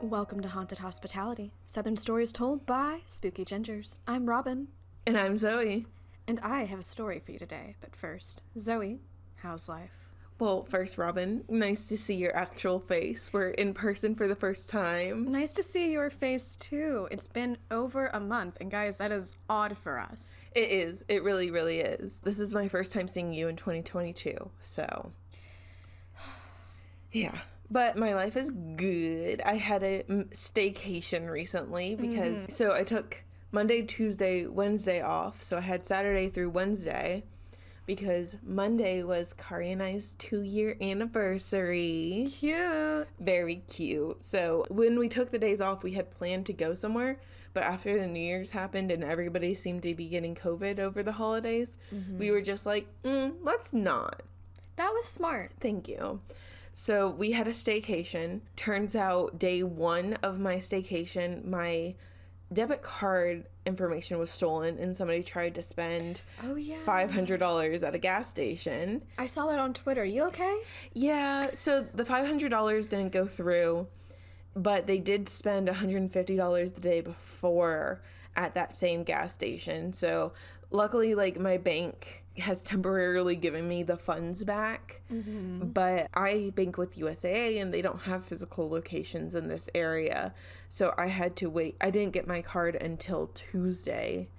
Welcome to Haunted Hospitality, Southern stories told by spooky gingers. I'm Robin. And I'm Zoe. And I have a story for you today, but first, Zoe, how's life? Well, first, Robin, nice to see your actual face. We're in person for the first time. Nice to see your face, too. It's been over a month, and guys, that is odd for us. It is. It really, really is. This is my first time seeing you in 2022, so... yeah. But my life is good. I had a staycation recently because... So I took Monday, Tuesday, Wednesday off. So I had Saturday through Wednesday because Monday was Kari and I's 2-year anniversary. Cute. Very cute. So when we took the days off, we had planned to go somewhere. But after the New Year's happened and everybody seemed to be getting COVID over the holidays, we were just like, let's not. That was smart. Thank you. So we had a staycation. Turns out day one of my staycation, my debit card information was stolen and somebody tried to spend $500 at a gas station. I saw that on Twitter. You okay? Yeah, so the $500 didn't go through, but they did spend $150 the day before at that same gas station. So luckily, like, my bank has temporarily given me the funds back, but I bank with USAA and they don't have physical locations in this area. So I had to wait. I didn't get my card until Tuesday.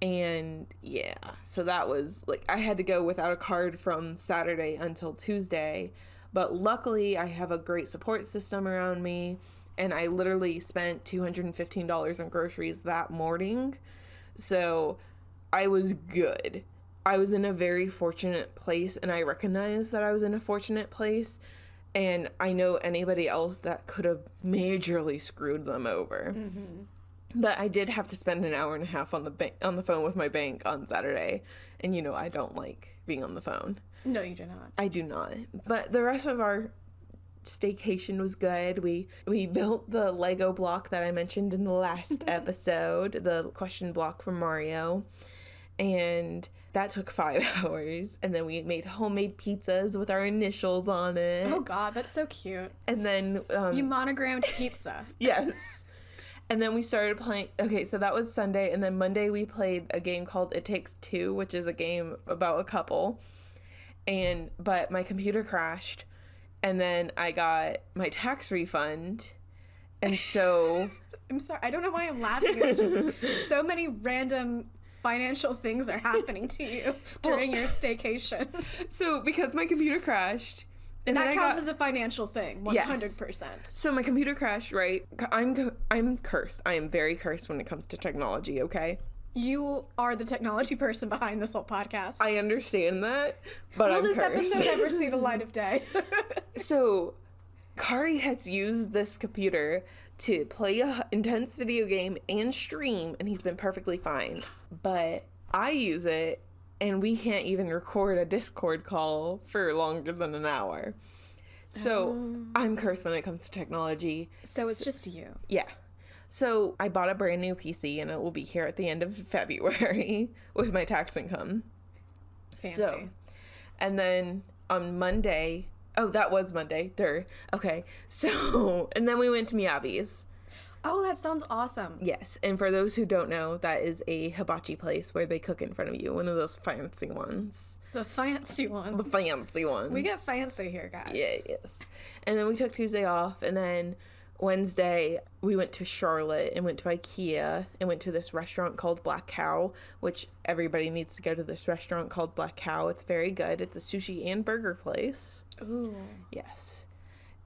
And yeah, so that was like, I had to go without a card from Saturday until Tuesday. But luckily, I have a great support system around me. And I literally spent $215 on groceries that morning. So I was good. I was in a very fortunate place, and I recognize that I was in a fortunate place. And I know anybody else that could have majorly screwed them over. But I did have to spend an hour and a half on the phone with my bank on Saturday. And you know, I don't like being on the phone. No, you do not. I do not. But the rest of our staycation was good. We built the Lego block that I mentioned in the last episode, the question block from Mario. And that took 5 hours. And then we made homemade pizzas with our initials on it. Oh, God, that's so cute. And then... you monogrammed pizza. Yes. And then we started playing... Okay, so that was Sunday. And then Monday we played a game called It Takes Two, which is a game about a couple. But my computer crashed. And then I got my tax refund. And so... I'm sorry. I don't know why I'm laughing. It's just so many random... financial things are happening to you during your staycation. So because my computer crashed, and that counts as a financial thing, 100%. Yes. So my computer crashed, right? I'm cursed. I am very cursed when it comes to technology, okay? You are the technology person behind this whole podcast. I understand that, but I'm cursed. Will this episode ever see the light of day? So Kari has used this computer to play a intense video game and stream, and he's been perfectly fine. But I use it, and we can't even record a Discord call for longer than an hour. So I'm cursed when it comes to technology. So it's just you. Yeah. So I bought a brand new PC, and it will be here at the end of February with my tax income. Fancy. So, and then on Monday... Oh, that was Monday. Okay. So, and then we went to Miyabi's. Oh, that sounds awesome. Yes. And for those who don't know, that is a hibachi place where they cook in front of you. One of those fancy ones. The fancy ones. The fancy ones. We get fancy here, guys. Yeah, yes. And then we took Tuesday off. And then Wednesday, we went to Charlotte and went to IKEA and went to this restaurant called Black Cow, which everybody needs to go to this restaurant called Black Cow. It's very good. It's a sushi and burger place. Ooh. Yes.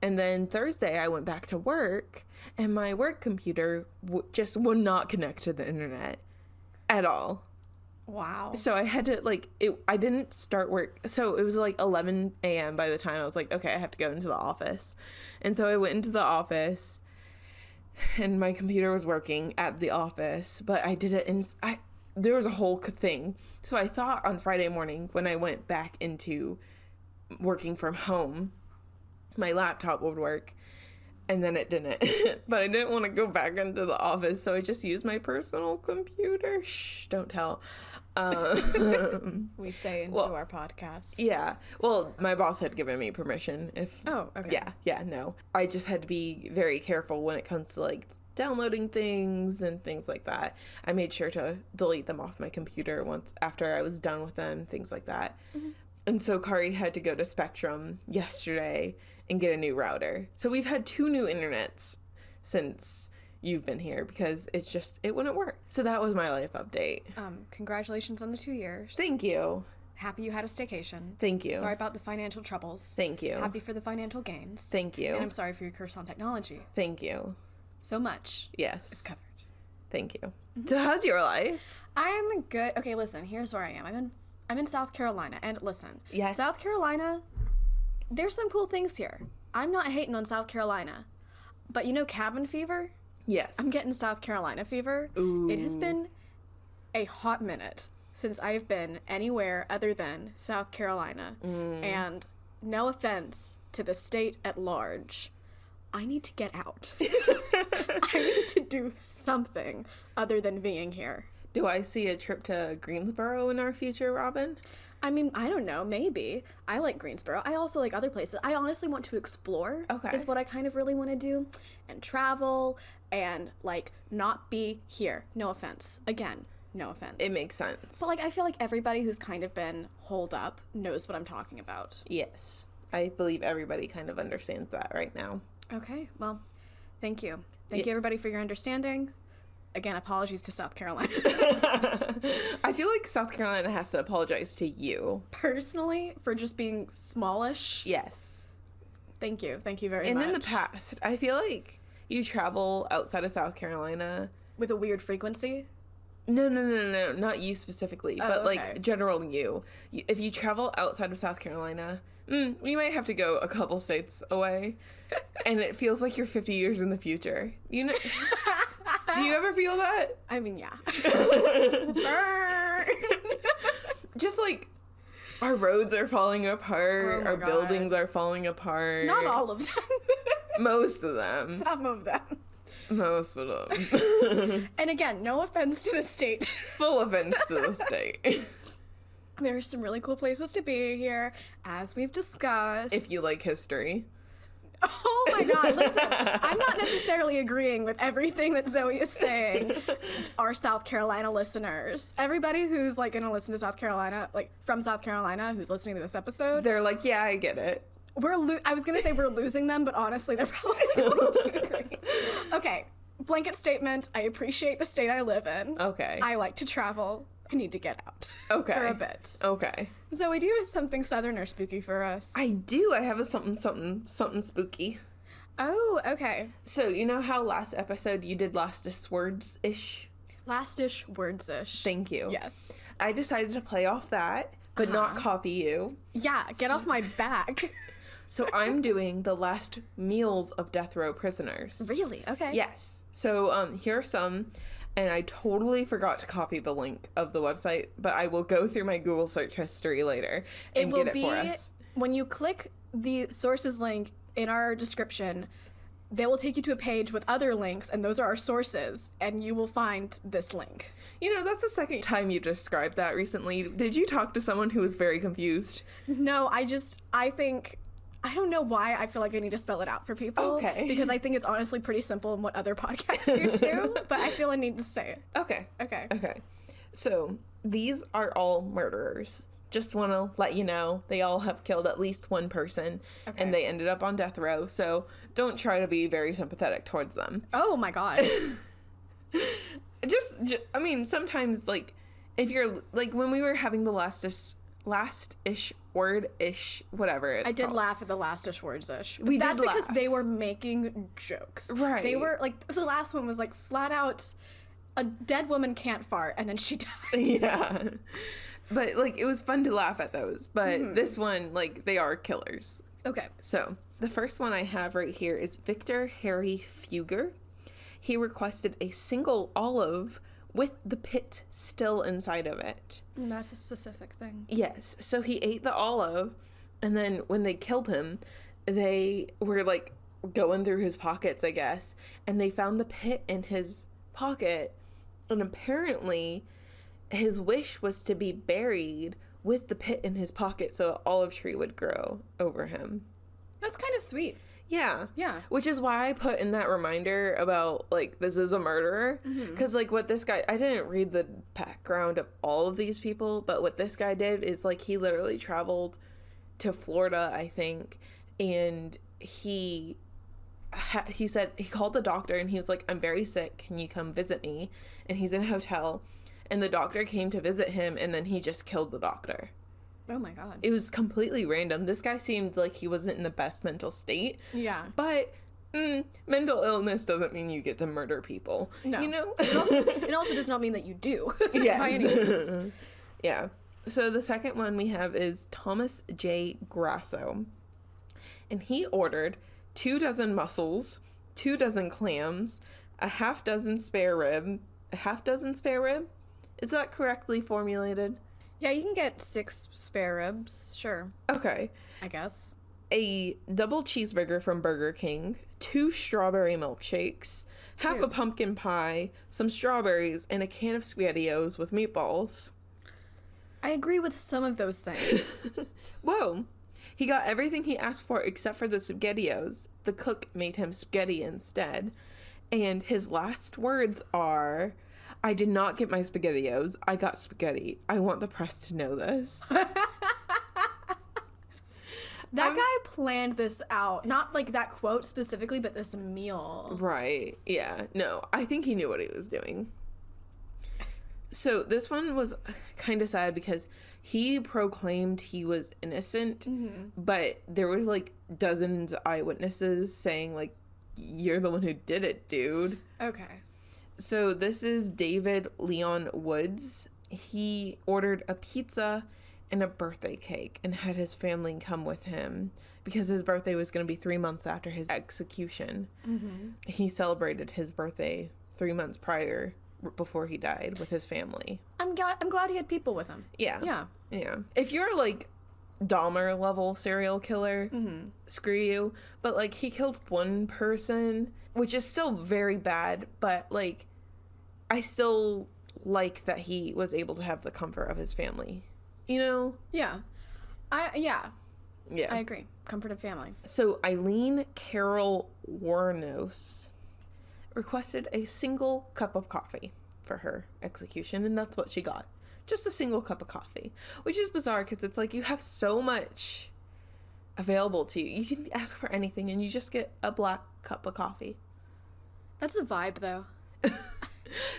And then Thursday, I went back to work, and my work computer just would not connect to the internet at all. Wow. So I had to, I didn't start work. So it was like 11 a.m. by the time I was like, okay, I have to go into the office. And so I went into the office, and my computer was working at the office, but I did it there was a whole thing. So I thought on Friday morning when I went back into working from home, my laptop would work, and then it didn't. But I didn't want to go back into the office, so I just used my personal computer. Shh, don't tell. We say into our podcast. Yeah. Well, my boss had given me permission if... Oh, okay. Yeah, no. I just had to be very careful when it comes to, like, downloading things and things like that. I made sure to delete them off my computer once after I was done with them, things like that. Mm-hmm. And so Kari had to go to Spectrum yesterday and get a new router. So we've had 2 new internets since you've been here because it wouldn't work. So that was my life update. Congratulations on the 2 years. Thank you. Happy you had a staycation. Thank you. Sorry about the financial troubles. Thank you. Happy for the financial gains. Thank you. And I'm sorry for your curse on technology. Thank you. So much. Yes. Is covered. Thank you. So how's your life? I'm good. Okay, listen, here's where I am. I'm in South Carolina, and listen. Yes. South Carolina, there's some cool things here. I'm not hating on South Carolina. But you know cabin fever? Yes. I'm getting South Carolina fever. Ooh. It has been a hot minute since I've been anywhere other than South Carolina. And no offense to the state at large, I need to get out. I need to do something other than being here. Do I see a trip to Greensboro in our future, Robin? I mean, I don't know, maybe. I like Greensboro. I also like other places. I honestly want to explore. Okay. Is what I kind of really want to do. And travel and, like, not be here. No offense. Again, no offense. It makes sense. But, like, I feel like everybody who's kind of been holed up knows what I'm talking about. Yes. I believe everybody kind of understands that right now. Okay, well, thank you. Thank you, everybody, for your understanding. Again, apologies to South Carolina. I feel like South Carolina has to apologize to you. Personally, for just being smallish. Yes. Thank you. Thank you very much. And in the past, I feel like you travel outside of South Carolina. With a weird frequency? No, not you specifically, but okay. like general you. If you travel outside of South Carolina, you might have to go a couple states away, and it feels like you're 50 years in the future. You know? Do you ever feel that? I mean, yeah. Just like our roads are falling apart, our buildings are falling apart. Not all of them. Most of them. Some of them. Most of them. And again, no offense to the state. Full offense to the state. There are some really cool places to be here, as we've discussed. If you like history. Oh my god, listen, I'm not necessarily agreeing with everything that Zoe is saying. Our South Carolina listeners, everybody who's like gonna listen to South Carolina, like from South Carolina, who's listening to this episode, they're like, yeah, I get it. I was gonna say we're losing them, but honestly, they're probably going to agree. Okay, blanket statement, I appreciate the state I live in. Okay. I like to travel. I need to get out. Okay. For a bit. Okay. Zoe, do you have something southern or spooky for us? I do. I have a something spooky. Oh, okay. So, you know how last episode you did last-ish words-ish? Last-ish words-ish. Thank you. Yes. I decided to play off that, but not copy you. Yeah, get off my back. So I'm doing the last meals of death row prisoners. Really? Okay. Yes. So here are some, and I totally forgot to copy the link of the website, but I will go through my Google search history later and get it for us. When you click the sources link in our description, they will take you to a page with other links, and those are our sources, and you will find this link. You know, that's the second time you described that recently. Did you talk to someone who was very confused? No, I don't know why I feel like I need to spell it out for people. Okay. Because I think it's honestly pretty simple in what other podcasts do too, but I feel I need to say it. Okay. Okay. So, these are all murderers. Just want to let you know, they all have killed at least one person, and they ended up on death row, so don't try to be very sympathetic towards them. Oh my god. just I mean, sometimes, like, if you're, like, when we were having the last-ish word-ish, whatever it's I did called. laugh at the last-ish words-ish. We That's did because laugh. they were making jokes. Right. They were, like, the last one was, like, flat out, a dead woman can't fart, and then she died. Yeah. But, like, it was fun to laugh at those. But this one, like, they are killers. Okay. So, the first one I have right here is Victor Harry Fugger. He requested a single olive with the pit still inside of it. That's a specific thing. Yes. So he ate the olive, and then when they killed him, they were, like, going through his pockets, I guess, and they found the pit in his pocket, and apparently his wish was to be buried with the pit in his pocket so an olive tree would grow over him. That's kind of sweet. Yeah. Yeah. Which is why I put in that reminder about, like, this is a murderer. Because, like, what this guy... I didn't read the background of all of these people, but what this guy did is, like, he literally traveled to Florida, I think, and he said... He called the doctor, and he was like, I'm very sick. Can you come visit me? And he's in a hotel, and the doctor came to visit him, and then he just killed the doctor. Oh my God. It was completely random. This guy seemed like he wasn't in the best mental state. Yeah. But mental illness doesn't mean you get to murder people. No. You know? It also does not mean that you do. Yes. By any means. Yeah. So the second one we have is Thomas J. Grasso. And he ordered 24 mussels, 24 clams, a half dozen spare rib. A half dozen spare rib? Is that correctly formulated? Yeah, you can get 6 spare ribs. Sure. Okay. I guess. A double cheeseburger from Burger King, 2 strawberry milkshakes, half a pumpkin pie, some strawberries, and a can of SpaghettiOs with meatballs. I agree with some of those things. Whoa. He got everything he asked for except for the SpaghettiOs. The cook made him spaghetti instead. And his last words are... I did not get my SpaghettiOs. I got spaghetti. I want the press to know this. That guy planned this out. Not like that quote specifically, but this meal. Right. Yeah. No, I think he knew what he was doing. So this one was kind of sad because he proclaimed he was innocent, but there was like dozens of eyewitnesses saying like, you're the one who did it, dude. Okay. So this is David Leon Woods. He ordered a pizza and a birthday cake and had his family come with him because his birthday was going to be 3 months after his execution. He celebrated his birthday 3 months prior, before he died, with his family. I'm glad he had people with him. Yeah. If you're like Dahmer level serial killer, screw you. But like he killed one person, which is still very bad, but like I still like that he was able to have the comfort of his family. You know? Yeah. I Yeah. agree. Comfort of family. So Eileen Carol Warnos requested a single cup of coffee for her execution, and that's what she got. Just a single cup of coffee, which is bizarre because it's like you have so much available to you. You can ask for anything and you just get a black cup of coffee. That's a vibe, though.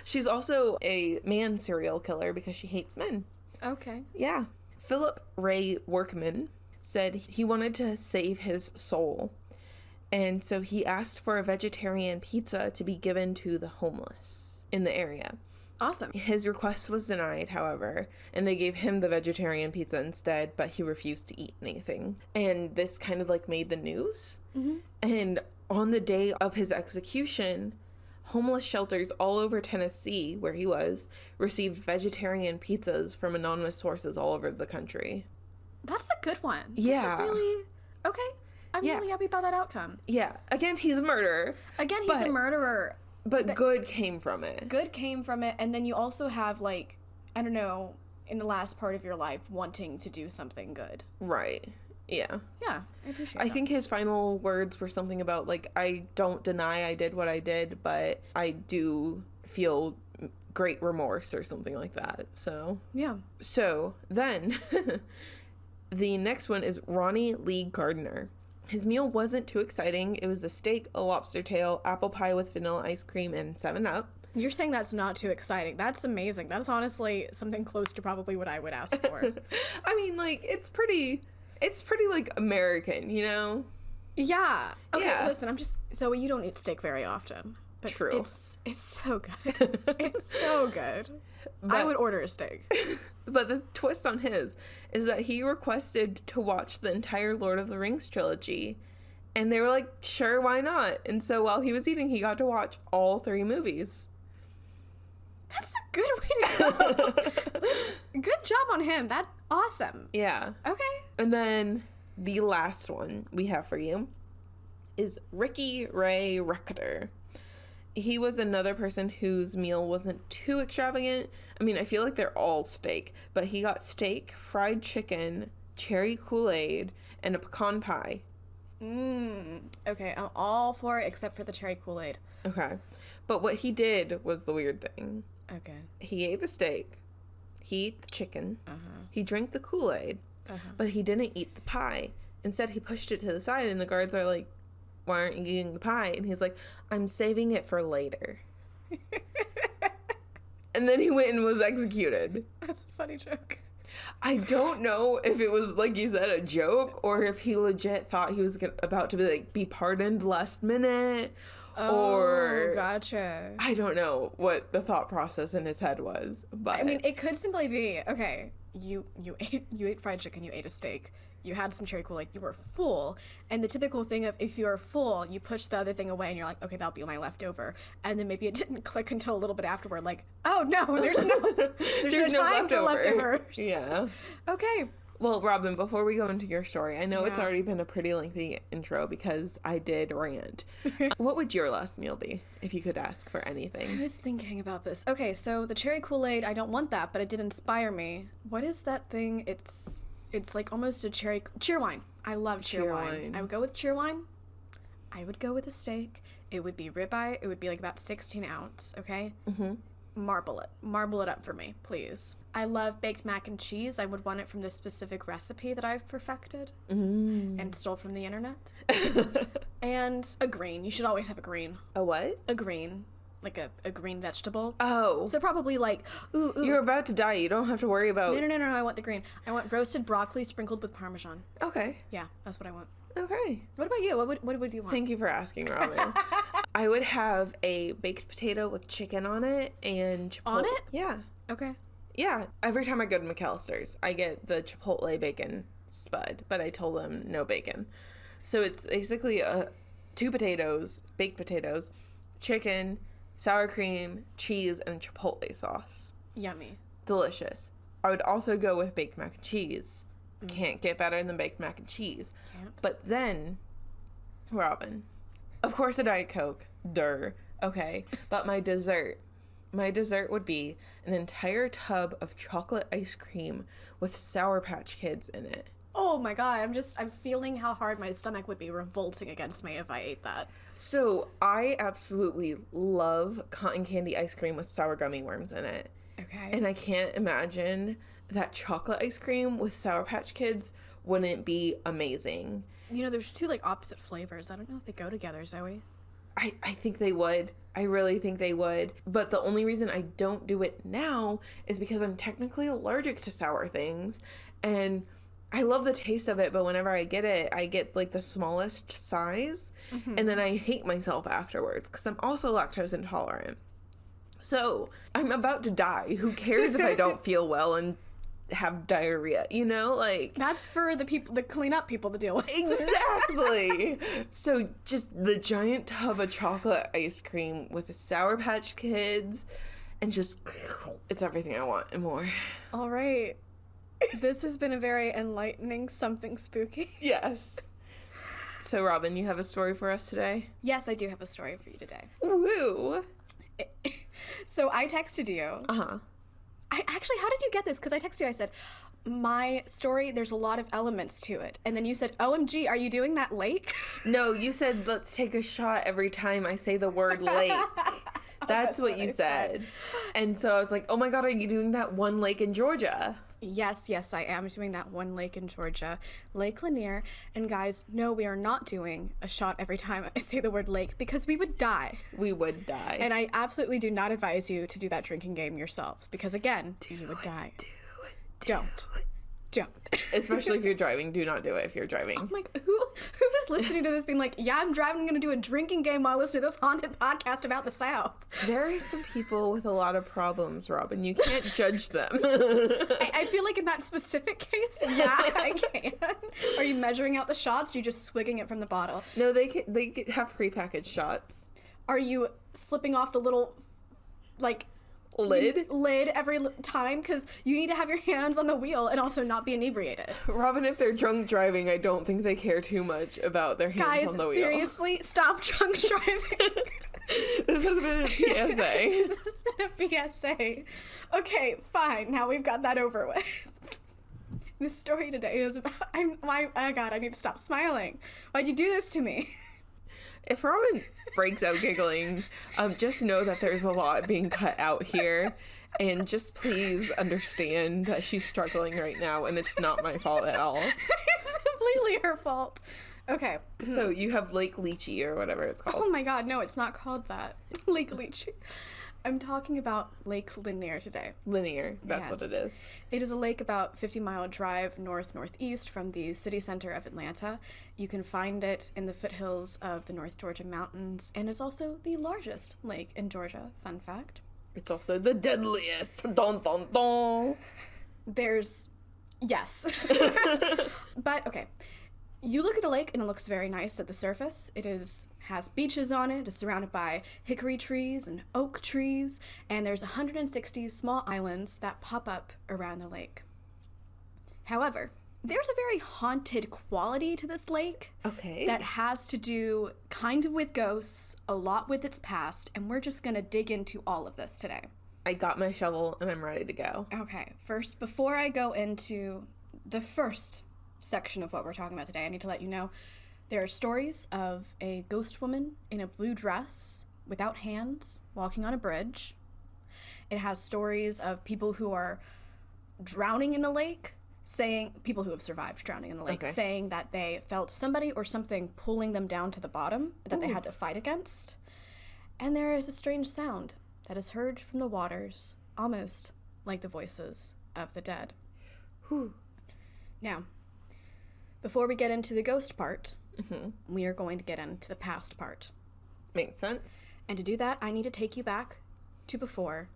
She's also a man serial killer because she hates men. Okay. Yeah. Philip Ray Workman said he wanted to save his soul, and so he asked for a vegetarian pizza to be given to the homeless in the area. Awesome. His request was denied, however, and they gave him the vegetarian pizza instead, but he refused to eat anything. And this kind of like made the news. And on the day of his execution, homeless shelters all over Tennessee, where he was, received vegetarian pizzas from anonymous sources all over the country. That's a good one. Yeah. That's a really... Okay. I'm really happy about that outcome. Yeah. Again, he's a murderer. Again, he's a murderer. But good came from it. Good came from it, and then you also have, like, I don't know, in the last part of your life, wanting to do something good. Right. Yeah. Yeah, I appreciate that. I think his final words were something about, like, I don't deny I did what I did, but I do feel great remorse or something like that. So. Yeah. So, then, the next one is Ronnie Lee Gardner. His meal wasn't too exciting. It was a steak, a lobster tail, apple pie with vanilla ice cream, and 7-Up. You're saying that's not too exciting. That's amazing. That's honestly something close to probably what I would ask for. I mean, like, it's pretty, like, American, you know? Yeah. Okay, Yeah. listen, so you don't eat steak very often. But True. It's so good. It's so good. I would order a steak. But the twist on his is that he requested to watch the entire Lord of the Rings trilogy. And they were like, sure, why not? And so while he was eating, he got to watch all 3 movies. That's a good way to go. Good job on him. That's awesome. Yeah. Okay. And then the last one we have for you is Ricky Ray Rector. he was another person whose meal wasn't too extravagant. I mean, I feel like they're all steak, but he got steak, fried chicken, cherry Kool-Aid, and a pecan pie. Okay, I'm all for it except for the cherry Kool-Aid. Okay. But what he did was the weird thing. Okay. He ate the steak. He ate the chicken. He drank the Kool-Aid. But he didn't eat the pie. Instead, he pushed it to the side, and the guards are like, why aren't you eating the pie? And he's like, I'm saving it for later. And then he went and was executed. That's a funny joke. I don't know if it was, like you said, a joke, or if he legit thought he was about to be pardoned last minute. Oh, gotcha. I don't know what the thought process in his head was, but I mean, it could simply be, okay, you ate fried chicken, you ate a steak, you had some cherry Kool-Aid, you were full, and the typical thing of if you're full, you push the other thing away and you're like, okay, that'll be my leftover, and then maybe it didn't click until a little bit afterward, like, oh no, there's no time for leftovers. Yeah. Okay. Well, Robin, before we go into your story, I know it's already been a pretty lengthy intro because I did rant. What would your last meal be if you could ask for anything? I was thinking about this. Okay, so the cherry Kool-Aid, I don't want that, but it did inspire me. What is that thing? It's like almost a cheer wine. I love cheer wine. I would go with cheer wine. I would go with a steak. It would be ribeye. It would be like about 16 ounce, okay? Mm-hmm. Marble it up for me, please. I love baked mac and cheese. I would want it from this specific recipe that I've perfected and stole from the internet. And a green. You should always have a green. A what? A green. Like a green vegetable. Oh. So probably like, ooh. You're about to die. You don't have to worry about... No, I want the green. I want roasted broccoli sprinkled with Parmesan. Okay. Yeah, that's what I want. Okay. What about you? What would you want? Thank you for asking, Robin. I would have a baked potato with chicken on it and chipotle. On it? Yeah. Okay. Yeah. Every time I go to McAllister's, I get the chipotle bacon spud, but I told them no bacon. So it's basically 2 potatoes, baked potatoes, chicken, sour cream, cheese, and chipotle sauce. Yummy. Delicious. I would also go with baked mac and cheese. Can't get better than baked mac and cheese. Can't. But then, Robin, of course a Diet Coke. Durr. Okay. But my dessert would be an entire tub of chocolate ice cream with Sour Patch Kids in it. Oh my god, I'm feeling how hard my stomach would be revolting against me if I ate that. So I absolutely love cotton candy ice cream with sour gummy worms in it. Okay. And I can't imagine that chocolate ice cream with Sour Patch Kids wouldn't be amazing. You know, there's 2 like opposite flavors. I don't know if they go together, Zoe. I think they would. I really think they would. But the only reason I don't do it now is because I'm technically allergic to sour things. And I love the taste of it, but whenever I get like the smallest size. Mm-hmm. And then I hate myself afterwards because I'm also lactose intolerant. So I'm about to die. Who cares if I don't feel well and have diarrhea, you know? Like, that's for the cleanup people to deal with. Exactly. So just the giant tub of chocolate ice cream with the Sour Patch Kids and just it's everything I want and more. All right. This has been a very enlightening something spooky. Yes. So Robin, you have a story for us today? Yes, I do have a story for you today. Woo. So I texted you. Uh-huh. Actually, how did you get this? Because I texted you, I said, my story, there's a lot of elements to it. And then you said, OMG, are you doing that lake? No, you said, let's take a shot every time I say the word lake. That's what you said. And so I was like, oh my God, are you doing that one lake in Georgia? Yes, I am doing that one lake in Georgia, Lake Lanier. And guys, no, we are not doing a shot every time I say the word lake because we would die. We would die. And I absolutely do not advise you to do that drinking game yourselves because, again, you would die. Don't. Especially if you're driving. Do not do it if you're driving. Oh my, who is listening to this being like, yeah, I'm driving, I'm going to do a drinking game while listening to this haunted podcast about the South? There are some people with a lot of problems, Robin. You can't judge them. I feel like in that specific case, yeah, I can. Are you measuring out the shots? Or are you just swigging it from the bottle? No, they have prepackaged shots. Are you slipping off the little, like... lid every time because you need to have your hands on the wheel and also not be inebriated. Robin, if they're drunk driving, I don't think they care too much about their hands on the wheel. Guys, seriously, stop drunk driving. This has been a PSA. This has been a PSA. Okay, fine. Now we've got that over with. This story today is about... oh God, I need to stop smiling. Why'd you do this to me? If Robin breaks out giggling, just know that there's a lot being cut out here. And just please understand that she's struggling right now, and it's not my fault at all. It's completely her fault. Okay. So you have Lake Lychee, or whatever it's called. Oh my God, no, it's not called that. Lake Lychee. I'm talking about Lake Lanier today. Lanier, that's Yes. what it is. It is a lake about 50-mile drive north-northeast from the city center of Atlanta. You can find it in the foothills of the North Georgia mountains, and is also the largest lake in Georgia. Fun fact. It's also the deadliest. Dun, dun, dun. Yes. But, okay. You look at the lake and it looks very nice at the surface. It has beaches on it. It's surrounded by hickory trees and oak trees. And there's 160 small islands that pop up around the lake. However, there's a very haunted quality to this lake. Okay. That has to do kind of with ghosts, a lot with its past. And we're just going to dig into all of this today. I got my shovel and I'm ready to go. Okay. First, before I go into the first section of what we're talking about today, I need to let you know there are stories of a ghost woman in a blue dress without hands walking on a bridge. It has stories of people who are drowning in the lake, people who have survived drowning in the lake, saying that they felt somebody or something pulling them down to the bottom that they had to fight against. And there is a strange sound that is heard from the waters, almost like the voices of the dead. Whew. Now, before we get into the ghost part, we are going to get into the past part. Makes sense. And to do that, I need to take you back to before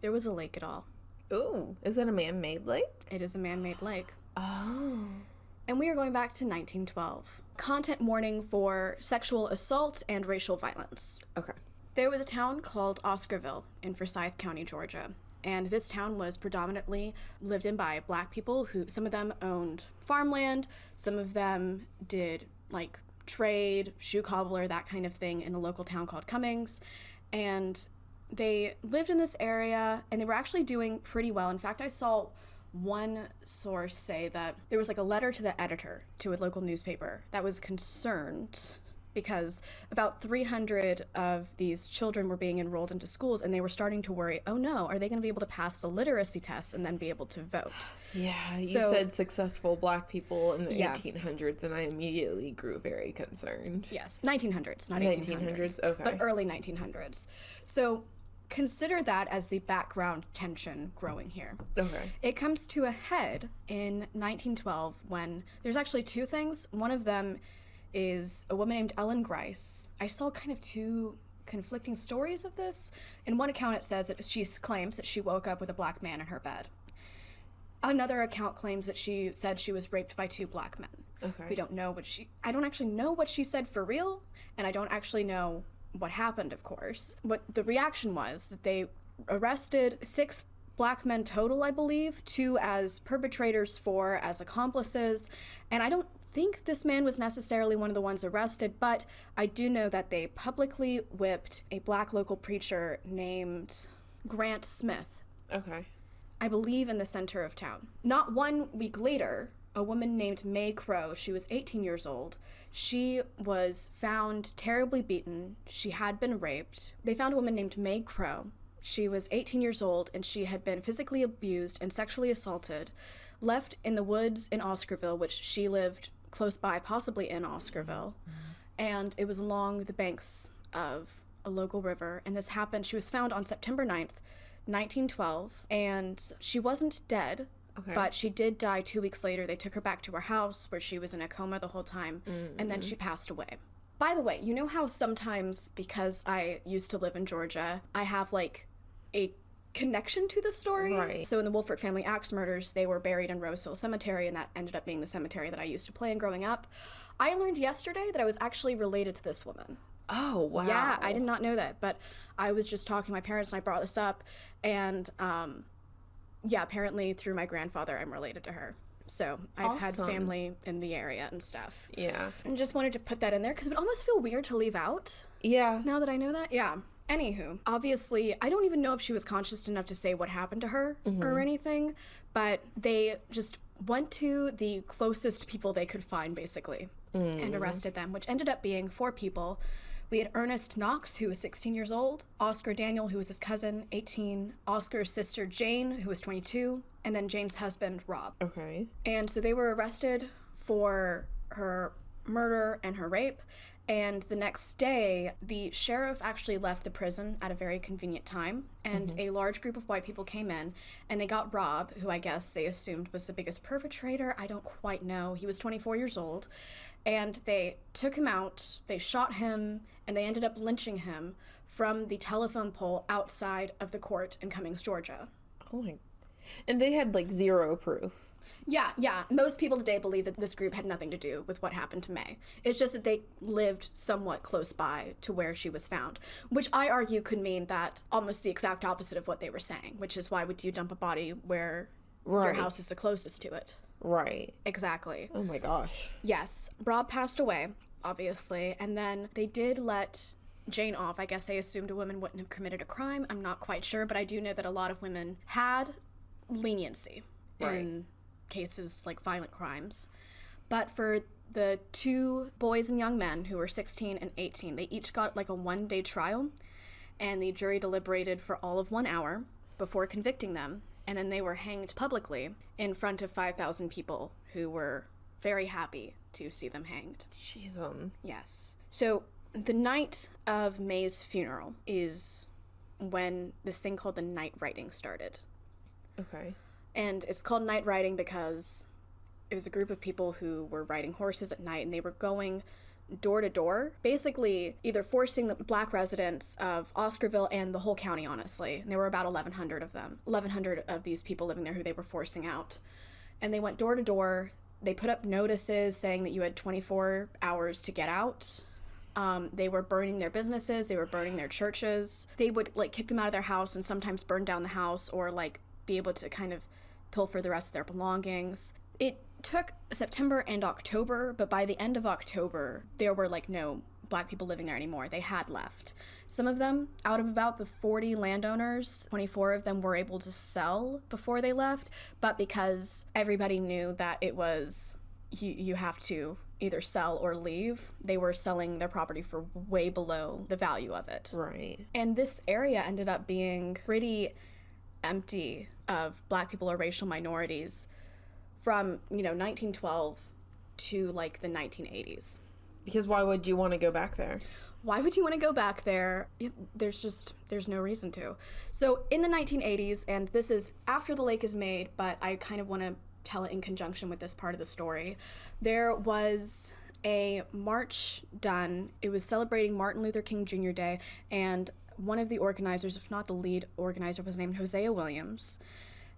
there was a lake at all. Ooh, is it a man-made lake? It is a man-made lake. Oh. And we are going back to 1912. Content warning for sexual assault and racial violence. Okay. There was a town called Oscarville in Forsyth County, Georgia. And this town was predominantly lived in by Black people who, some of them owned farmland, some of them did like trade, shoe cobbler, that kind of thing in a local town called Cummings. And they lived in this area and they were actually doing pretty well. In fact, I saw one source say that there was like a letter to the editor to a local newspaper that was concerned because about 300 of these children were being enrolled into schools, and they were starting to worry, oh no, are they going to be able to pass the literacy test and then be able to vote? Yeah, you said successful Black people in the 1800s, and I immediately grew very concerned. Yes, 1900s, not 1800s. Okay. But early 1900s. So consider that as the background tension growing here. Okay. It comes to a head in 1912 when there's actually two things. One of them is a woman named Ellen Grice. I saw kind of two conflicting stories of this. In one account it says that she claims that she woke up with a Black man in her bed. Another account claims that she said she was raped by two Black men. Okay. We don't know I don't actually know what she said for real, and I don't actually know what happened, of course. What the reaction was that they arrested 6 Black men total, I believe, 2 as perpetrators, 4 as accomplices, and I don't think this man was necessarily one of the ones arrested, but I do know that they publicly whipped a Black local preacher named Grant Smith. Okay. I believe in the center of town. Not 1 week later, a woman named Mae Crow, she was 18 years old, she was found terribly beaten. She had been raped. They found a woman named Mae Crow. She was 18 years old, and she had been physically abused and sexually assaulted, left in the woods in Oscarville, which she lived close by, possibly in Oscarville, and it was along the banks of a local river, and this happened. She was found on September 9th, 1912, and she wasn't dead, but she did die 2 weeks later. They took her back to her house where she was in a coma the whole time, and then she passed away. By the way, you know how sometimes, because I used to live in Georgia, I have like a connection to the story? Right. So in the Wolfert family axe murders, they were buried in Rose Hill Cemetery, and that ended up being the cemetery that I used to play in growing up. I learned yesterday that I was actually related to this woman. Oh, wow. Yeah, I did not know that, but I was just talking to my parents and I brought this up, and yeah, apparently through my grandfather I'm related to her. So I've had Awesome. family in the area and stuff. Yeah. And just wanted to put that in there because it would almost feel weird to leave out Yeah. now that I know that. Yeah. Anywho, obviously, I don't even know if she was conscious enough to say what happened to her or anything, but they just went to the closest people they could find, basically, and arrested them, which ended up being 4 people. We had Ernest Knox, who was 16 years old, Oscar Daniel, who was his cousin, 18, Oscar's sister, Jane, who was 22, and then Jane's husband, Rob. Okay. And so they were arrested for her murder and her rape. And the next day, the sheriff actually left the prison at a very convenient time, and a large group of white people came in, and they got Rob, who I guess they assumed was the biggest perpetrator. I don't quite know. He was 24 years old. And they took him out, they shot him, and they ended up lynching him from the telephone pole outside of the court in Cummings, Georgia. Oh my. And they had like zero proof. Yeah. Most people today believe that this group had nothing to do with what happened to Mae. It's just that they lived somewhat close by to where she was found, which I argue could mean that almost the exact opposite of what they were saying, which is why would you dump a body where your house is the closest to it? Right. Exactly. Oh my gosh. Yes. Rob passed away, obviously, and then they did let Jane off. I guess they assumed a woman wouldn't have committed a crime. I'm not quite sure, but I do know that a lot of women had leniency in cases like violent crimes. But for the 2 boys and young men who were 16 and 18, they each got like a 1-day trial, and the jury deliberated for all of 1 hour before convicting them, and then they were hanged publicly in front of 5,000 people who were very happy to see them hanged. Jeez. Yes. So the night of Mae's funeral is when this thing called the night riding started. Okay. And it's called night riding because it was a group of people who were riding horses at night, and they were going door to door, basically either forcing the black residents of Oscarville and the whole county, honestly. And there were about 1,100 of them, 1,100 of these people living there who they were forcing out. And they went door to door. They put up notices saying that you had 24 hours to get out. They were burning their businesses. They were burning their churches. They would like kick them out of their house and sometimes burn down the house, or like be able to kind of pilfer the rest of their belongings. It took September and October, but by the end of October, there were like no black people living there anymore. They had left. Some of them, out of about the 40 landowners, 24 of them were able to sell before they left, but because everybody knew that it was, you have to either sell or leave, they were selling their property for way below the value of it. Right. And this area ended up being pretty empty of black people or racial minorities from, 1912 to like the 1980s. Because why would you want to go back there? Why would you want to go back there? There's no reason to. So in the 1980s, and this is after the lake is made, but I kind of want to tell it in conjunction with this part of the story, there was a march done. It was celebrating Martin Luther King Jr. Day, and one of the organizers, if not the lead organizer, was named Hosea Williams.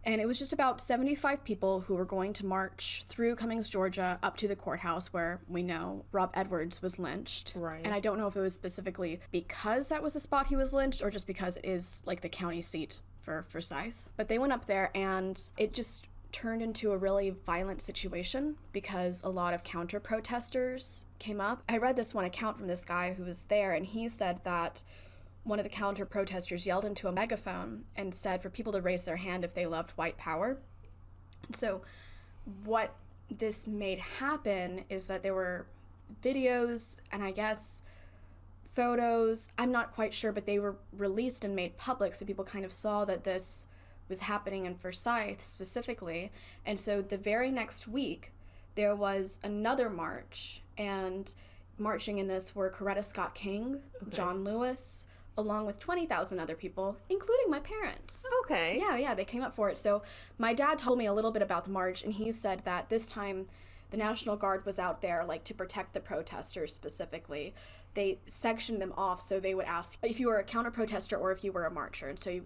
And it was just about 75 people who were going to march through Cummings, Georgia, up to the courthouse where we know Rob Edwards was lynched. Right. And I don't know if it was specifically because that was the spot he was lynched or just because it is like the county seat for Forsyth. But they went up there and it just turned into a really violent situation because a lot of counter-protesters came up. I read this one account from this guy who was there, and he said that one of the counter-protesters yelled into a megaphone and said for people to raise their hand if they loved white power. And so what this made happen is that there were videos and I guess photos, I'm not quite sure, but they were released and made public so people kind of saw that this was happening in Forsyth specifically. And so the very next week, there was another march, and marching in this were Coretta Scott King, John Lewis, along with 20,000 other people, including my parents. Okay. Yeah, they came up for it. So my dad told me a little bit about the march, and he said that this time the National Guard was out there, like, to protect the protesters specifically. They sectioned them off, so they would ask if you were a counter-protester or if you were a marcher. And so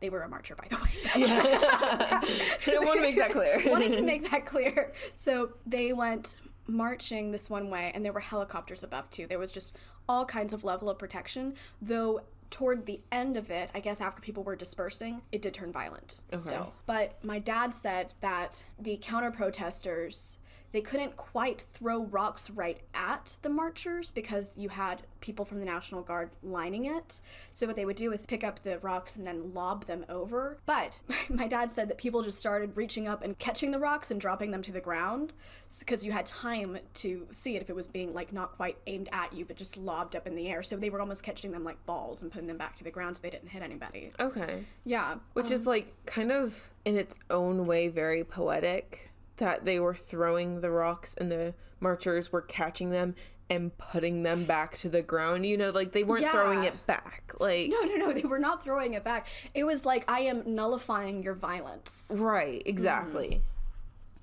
they were a marcher, by the way. Yeah. I want to make that clear. Wanted to make that clear. So they went marching this one way, and there were helicopters above too. There was just all kinds of level of protection, though toward the end of it, I guess after people were dispersing, it did turn violent still. But my dad said that the counter-protesters, they couldn't quite throw rocks right at the marchers because you had people from the National Guard lining it. So what they would do is pick up the rocks and then lob them over. But my dad said that people just started reaching up and catching the rocks and dropping them to the ground because you had time to see it if it was being like not quite aimed at you but just lobbed up in the air. So they were almost catching them like balls and putting them back to the ground so they didn't hit anybody. Okay. Yeah. Which is like kind of in its own way very poetic. That they were throwing the rocks and the marchers were catching them and putting them back to the ground. You know, like they weren't throwing it back. Like No, they were not throwing it back. It was like, I am nullifying your violence. Right, exactly.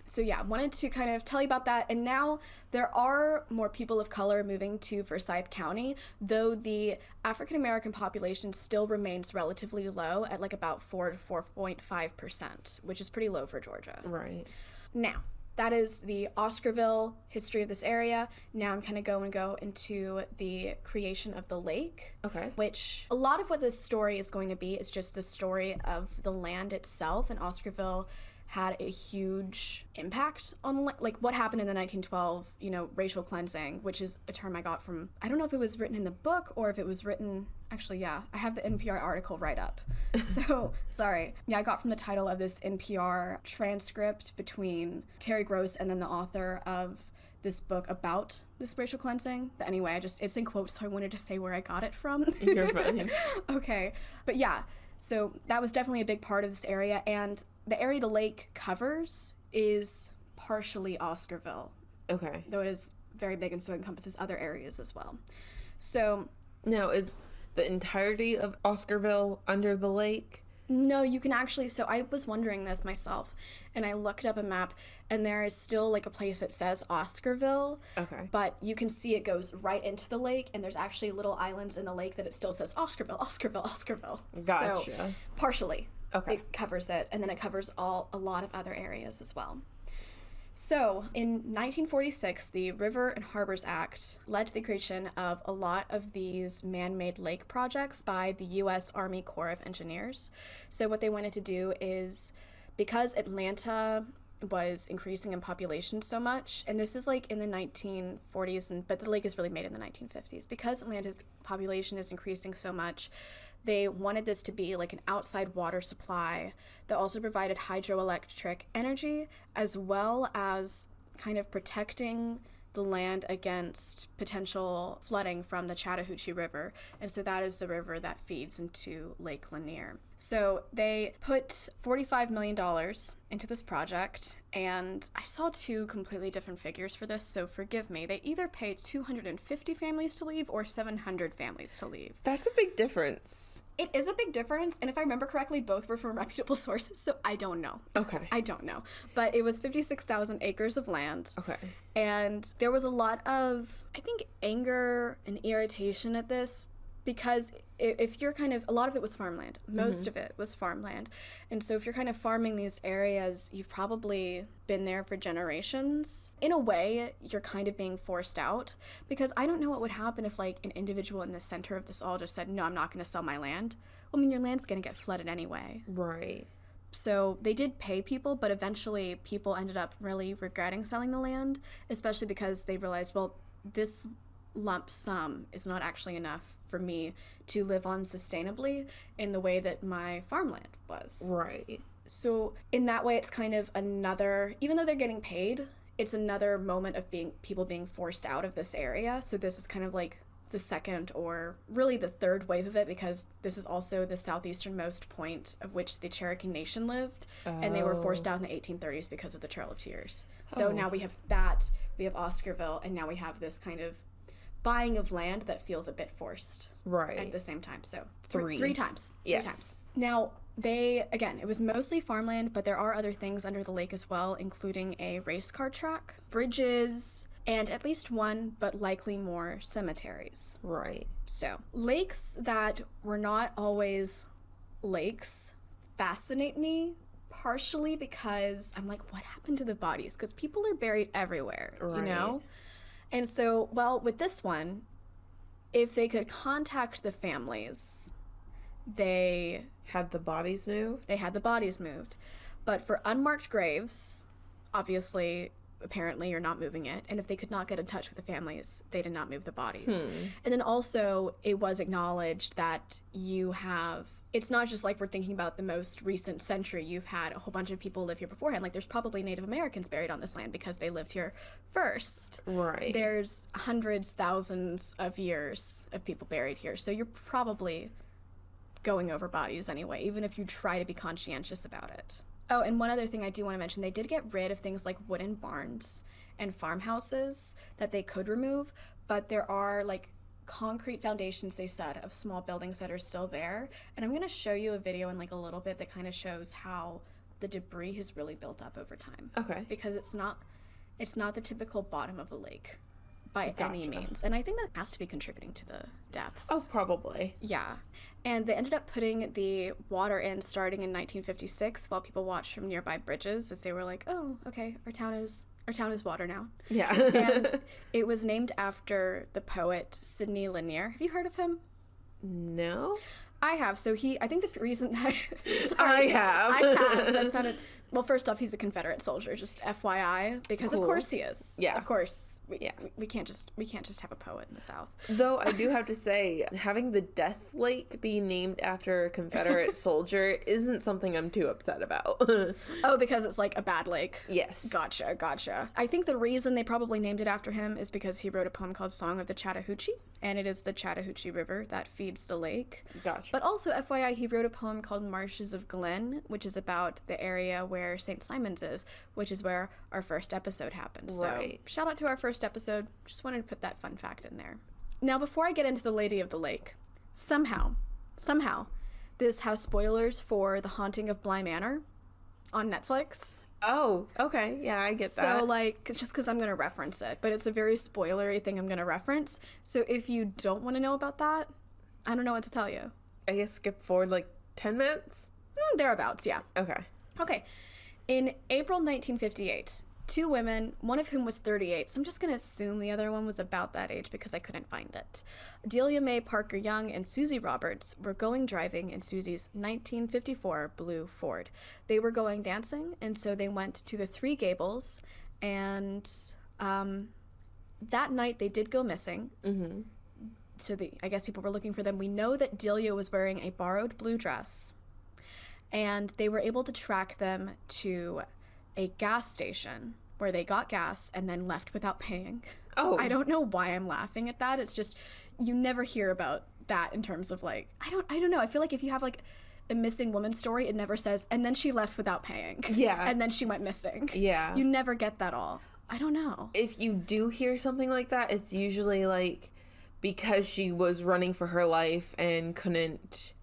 So yeah, wanted to kind of tell you about that. And now there are more people of color moving to Forsyth County, though the African American population still remains relatively low at like about 4 to 4.5%, which is pretty low for Georgia. Right. Now, that is the Oscarville history of this area. Now I'm kind of going to go into the creation of the lake. Okay. Which a lot of what this story is going to be is just the story of the land itself. And Oscarville had a huge impact on like what happened in the 1912, racial cleansing, which is a term I got from, I don't know if it was written in the book or if it was written, actually, yeah, I have the NPR article right up. So, sorry. Yeah, I got from the title of this NPR transcript between Terry Gross and then the author of this book about this racial cleansing. But anyway, it's in quotes, so I wanted to say where I got it from. You're fine. Okay. But yeah, so that was definitely a big part of this area, and the area the lake covers is partially Oscarville. Okay. Though it is very big and so it encompasses other areas as well. So... Now, is the entirety of Oscarville under the lake? No, you can actually... So I was wondering this myself, and I looked up a map, and there is still like a place that says Oscarville. Okay. But you can see it goes right into the lake, and there's actually little islands in the lake that it still says Oscarville, Oscarville, Oscarville. Gotcha. So, partially. Okay. It covers it, and then it covers a lot of other areas as well. So, in 1946, the River and Harbors Act led to the creation of a lot of these man-made lake projects by the U.S. Army Corps of Engineers. So what they wanted to do is, because Atlanta was increasing in population so much, and this is like in the 1940s, but the lake is really made in the 1950s. Because Atlanta's population is increasing so much, they wanted this to be like an outside water supply that also provided hydroelectric energy, as well as kind of protecting the land against potential flooding from the Chattahoochee River. And so that is the river that feeds into Lake Lanier. So they put $45 million into this project, and I saw two completely different figures for this, so forgive me. They either paid 250 families to leave or 700 families to leave. That's a big difference. It is a big difference, and if I remember correctly, both were from reputable sources, so I don't know. Okay. I don't know. But it was 56,000 acres of land. Okay. And there was a lot of, I think, anger and irritation at this, because if you're kind of, a lot of it was farmland. Most of it was farmland. And so if you're kind of farming these areas, you've probably been there for generations. In a way, you're kind of being forced out, because I don't know what would happen if like an individual in the center of this all just said, no, I'm not going to sell my land. Well, I mean, your land's going to get flooded anyway. Right. So they did pay people, but eventually people ended up really regretting selling the land, especially because they realized, well, this lump sum is not actually enough for me to live on sustainably in the way that my farmland was. Right. So in that way, it's kind of another, even though they're getting paid, it's another moment of people being forced out of this area. So this is kind of like the second or really the third wave of it, because this is also the southeasternmost point of which the Cherokee Nation lived, and they were forced out in the 1830s because of the Trail of Tears. So now we have that, we have Oscarville, and now we have this kind of buying of land that feels a bit forced at the same time. So three times. Yes. 3 times. Now, it was mostly farmland, but there are other things under the lake as well, including a race car track, bridges, and at least one, but likely more, cemeteries. Right. So lakes that were not always lakes fascinate me, partially because I'm like, what happened to the bodies? Because people are buried everywhere, you know? And so, well, with this one, if they could contact the families They had the bodies moved? They had the bodies moved. But for unmarked graves, obviously, apparently you're not moving it. And if they could not get in touch with the families, they did not move the bodies. And then also, it was acknowledged that you have... It's not just like we're thinking about the most recent century. You've had a whole bunch of people live here beforehand. Like, there's probably Native Americans buried on this land because they lived here first. Right. There's hundreds, thousands of years of people buried here. So you're probably going over bodies anyway, even if you try to be conscientious about it. Oh, and one other thing I do want to mention, they did get rid of things like wooden barns and farmhouses that they could remove, but there are, like, concrete foundations, they said, of small buildings that are still there. And I'm going to show you a video in, like, a little bit that kind of shows how the debris has really built up over time. Okay. Because it's not the typical bottom of a lake by any means. And I think that has to be contributing to the deaths. Oh, probably. Yeah. And they ended up putting the water in starting in 1956 while people watched from nearby bridges as they were like, oh, okay, our town is water now. Yeah. And it was named after the poet Sidney Lanier. Have you heard of him? No. I have. So I think the reason that... I have. That sounded... Well, first off, he's a Confederate soldier, just FYI, because Cool. Of course he is. Yeah. Of course. We can't just have a poet in the South. Though I do have to say, having the Death Lake be named after a Confederate soldier isn't something I'm too upset about. Oh, because it's like a bad lake. Yes. Gotcha. I think the reason they probably named it after him is because he wrote a poem called Song of the Chattahoochee, and it is the Chattahoochee River that feeds the lake. Gotcha. But also, FYI, he wrote a poem called Marshes of Glen, which is about the area where St. Simon's is, which is where our first episode happened. Right. So, shout out to our first episode. Just wanted to put that fun fact in there. Now, before I get into the Lady of the Lake, somehow, this has spoilers for The Haunting of Bly Manor on Netflix. Oh, okay. Yeah, I get that. So, like, it's just because I'm going to reference it, but it's a very spoilery thing I'm going to reference. So if you don't want to know about that, I don't know what to tell you. I guess skip forward like 10 minutes? Thereabouts, yeah. Okay. In April 1958, two women, one of whom was 38, so I'm just going to assume the other one was about that age because I couldn't find it. Delia Mae Parker Young and Susie Roberts were going driving in Susie's 1954 blue Ford. They were going dancing, and so they went to the Three Gables, and that night they did go missing. Mm-hmm. So I guess people were looking for them. We know that Delia was wearing a borrowed blue dress, and they were able to track them to a gas station where they got gas and then left without paying. Oh. I don't know why I'm laughing at that. It's just, you never hear about that in terms of like, I don't know. I feel like if you have like a missing woman story, it never says, and then she left without paying. Yeah. And then she went missing. Yeah. You never get that all. I don't know. If you do hear something like that, it's usually like because she was running for her life and couldn't...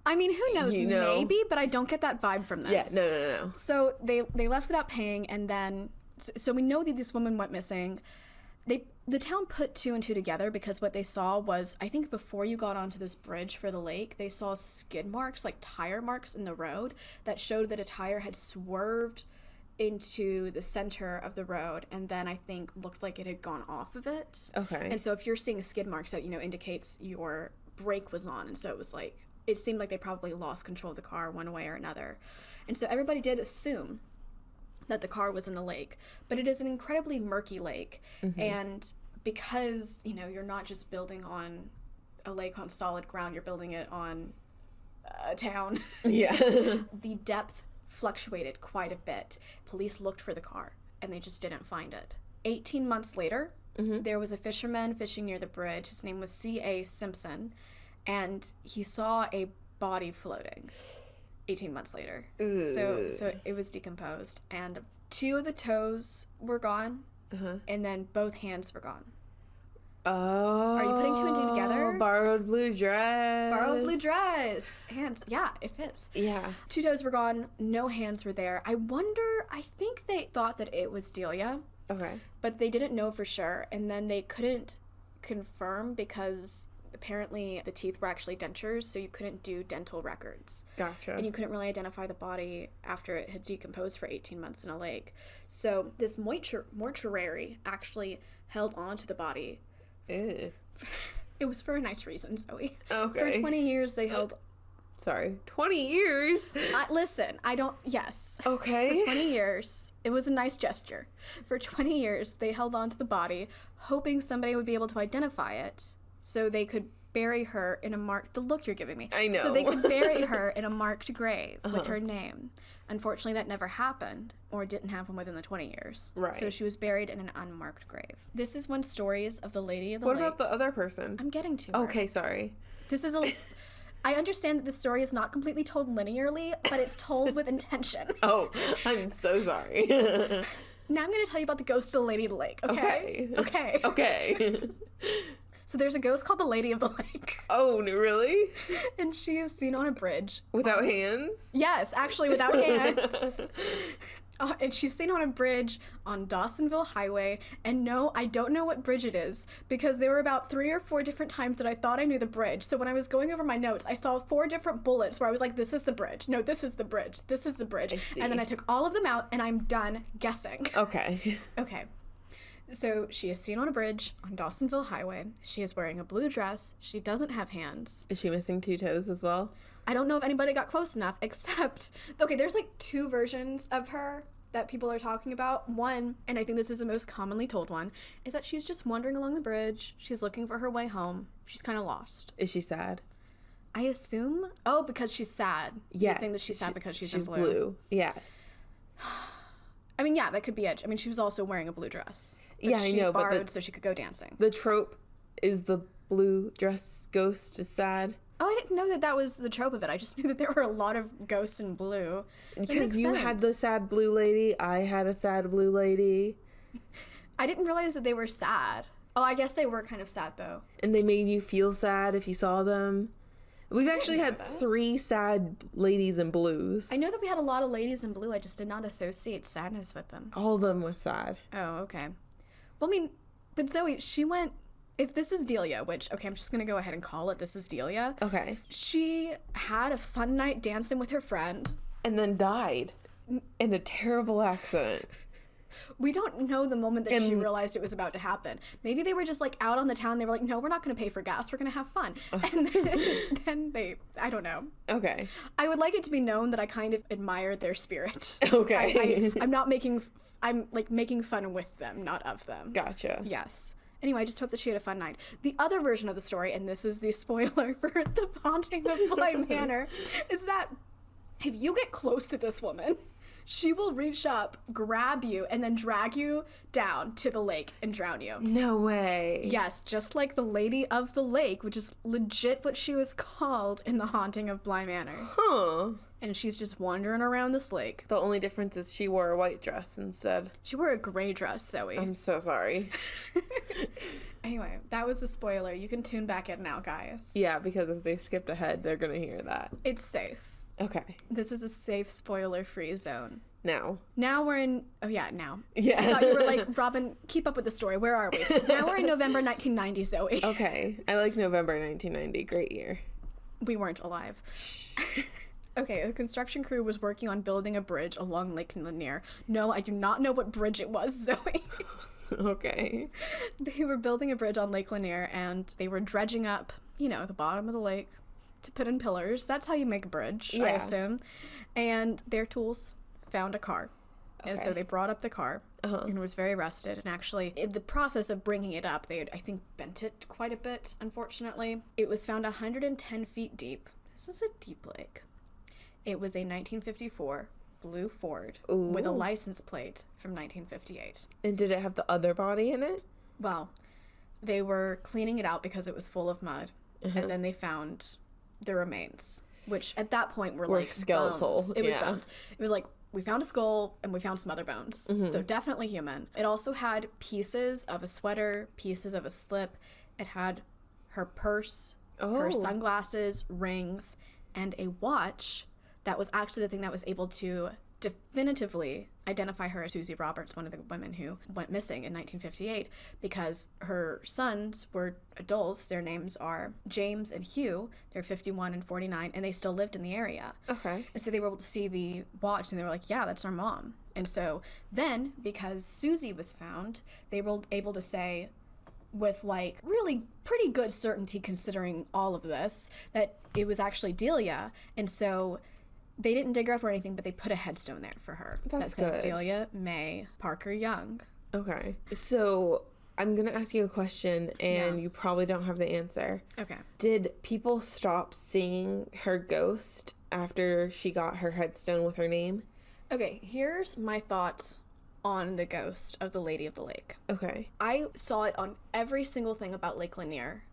I mean, who knows? You know. Maybe, but I don't get that vibe from this. Yeah, no. So they left without paying, and then so we know that this woman went missing. The town put two and two together because what they saw was, I think before you got onto this bridge for the lake, they saw skid marks, like tire marks in the road that showed that a tire had swerved into the center of the road and then I think looked like it had gone off of it. Okay. And so if you're seeing skid marks, that, indicates your brake was on, and so it was like, it seemed like they probably lost control of the car one way or another. And so everybody did assume that the car was in the lake, but it is an incredibly murky lake. Mm-hmm. And because, you're not just building on a lake on solid ground, you're building it on a town. Yeah. The depth fluctuated quite a bit. Police looked for the car and they just didn't find it. 18 months later, mm-hmm. there was a fisherman fishing near the bridge. His name was C.A. Simpson. And he saw a body floating 18 months later. So it was decomposed. And two of the toes were gone, and then both hands were gone. Oh. Are you putting two and two together? Borrowed blue dress. Borrowed blue dress. Hands. Yeah, it fits. Yeah. Two toes were gone. No hands were there. I think they thought that it was Delia. Okay. But they didn't know for sure. And then they couldn't confirm because... apparently the teeth were actually dentures, so you couldn't do dental records. Gotcha. And you couldn't really identify the body after it had decomposed for 18 months in a lake. So this mortuary actually held on to the body. Ew. It was for a nice reason, Zoe. Okay. For 20 years, they held Sorry, 20 years? Listen, yes. Okay. For 20 years, it was a nice gesture. For 20 years, they held on to the body, hoping somebody would be able to identify it so they could bury her in a marked... The look you're giving me. I know. So they could bury her in a marked grave with her name. Unfortunately, that never happened, or didn't happen within the 20 years. Right. So she was buried in an unmarked grave. This is when stories of the Lady of the Lake... What about the other person? I'm getting to her. Okay, sorry. This is a... I understand that the story is not completely told linearly, but it's told with intention. Oh, I'm so sorry. Now I'm going to tell you about the ghost of the Lady of the Lake, okay? Okay. Okay. So there's a ghost called the Lady of the Lake. Oh, really? And she is seen on a bridge. Without hands? Yes, actually without hands. And she's seen on a bridge on Dawsonville Highway. And no, I don't know what bridge it is, because there were about 3 or 4 different times that I thought I knew the bridge. So when I was going over my notes, I saw 4 different bullets where I was like, this is the bridge. No, this is the bridge. This is the bridge. I see. And then I took all of them out, and I'm done guessing. Okay. Okay. So she is seen on a bridge on Dawsonville Highway. She is wearing a blue dress. She doesn't have hands. Is she missing 2 toes as well? I don't know if anybody got close enough, except, okay, there's like 2 versions of her that people are talking about. One, and I think this is the most commonly told one, is that she's just wandering along the bridge. She's looking for her way home. She's kind of lost. Is she sad? I assume. Oh, because she's sad. Yeah. You think that she's sad because she's in blue. blue. Yes. I mean, yeah, that could be it. I mean, she was also wearing a blue dress. Yeah, I know, but borrowed so she could go dancing. The trope is the blue dress ghost is sad. Oh, I didn't know that that was the trope of it. I just knew that there were a lot of ghosts in blue. Because you had the sad blue lady, I had a sad blue lady. I didn't realize that they were sad. Oh, I guess they were kind of sad, though. And they made you feel sad if you saw them. We've actually had 3 sad ladies in blues. I know that we had a lot of ladies in blue. I just did not associate sadness with them. All of them were sad. Oh, okay. Well, I mean, but Zoe, she went... If this is Delia, which, okay, I'm just going to go ahead and call it this is Delia. Okay. She had a fun night dancing with her friend. And then died in a terrible accident. We don't know the moment that she realized it was about to happen. Maybe they were just, like, out on the town. They were like, no, we're not going to pay for gas. We're going to have fun. And then they, I don't know. Okay. I would like it to be known that I kind of admire their spirit. Okay. I'm not making, I'm, like, making fun with them, not of them. Gotcha. Yes. Anyway, I just hope that she had a fun night. The other version of the story, and this is the spoiler for The Haunting of Bly Manor, is that if you get close to this woman, she will reach up, grab you, and then drag you down to the lake and drown you. No way. Yes, just like the Lady of the Lake, which is legit what she was called in The Haunting of Bly Manor. Huh. And she's just wandering around this lake. The only difference is she wore a white dress instead. She wore a gray dress, Zoe. I'm so sorry. Anyway, that was a spoiler. You can tune back in now, guys. Yeah, because if they skipped ahead, they're going to hear that. It's safe. Okay. This is a safe, spoiler-free zone. Now we're in... Oh, yeah, now. Yeah. I thought you were like, Robin, keep up with the story. Where are we? Now we're in November 1990, Zoe. Okay. I like November 1990. Great year. We weren't alive. Okay, a construction crew was working on building a bridge along Lake Lanier. No, I do not know what bridge it was, Zoe. Okay. They were building a bridge on Lake Lanier, and they were dredging up, the bottom of the lake to put in pillars. That's how you make a bridge, I assume. And their tools found a car. Okay. And so they brought up the car, and was very rusted. And actually, in the process of bringing it up, they had, I think, bent it quite a bit, unfortunately. It was found 110 feet deep. This is a deep lake. It was a 1954 blue Ford with a license plate from 1958. And did it have the other body in it? Well, they were cleaning it out because it was full of mud, and then they found the remains, which at that point were like skeletal. Bones. It was bones. It was like, we found a skull and we found some other bones. So definitely human. It also had pieces of a sweater, pieces of a slip. It had her purse, her sunglasses, rings, and a watch. That was actually the thing that was able to definitively identify her as Susie Roberts, one of the women who went missing in 1958, because her sons were adults. Their names are James and Hugh. They're 51 and 49, and they still lived in the area. Okay. And so they were able to see the watch, and they were like, yeah, that's our mom. And so then, because Susie was found, they were able to say, with like really pretty good certainty considering all of this that it was actually Delia. And so they didn't dig her up or anything, but they put a headstone there for her. That's that says good. Delia Mae Parker Young. Okay. So I'm going to ask you a question, and you probably don't have the answer. Okay. Did people stop seeing her ghost after she got her headstone with her name? Okay, here's my thoughts on the ghost of the Lady of the Lake. Okay. I saw it on every single thing about Lake Lanier,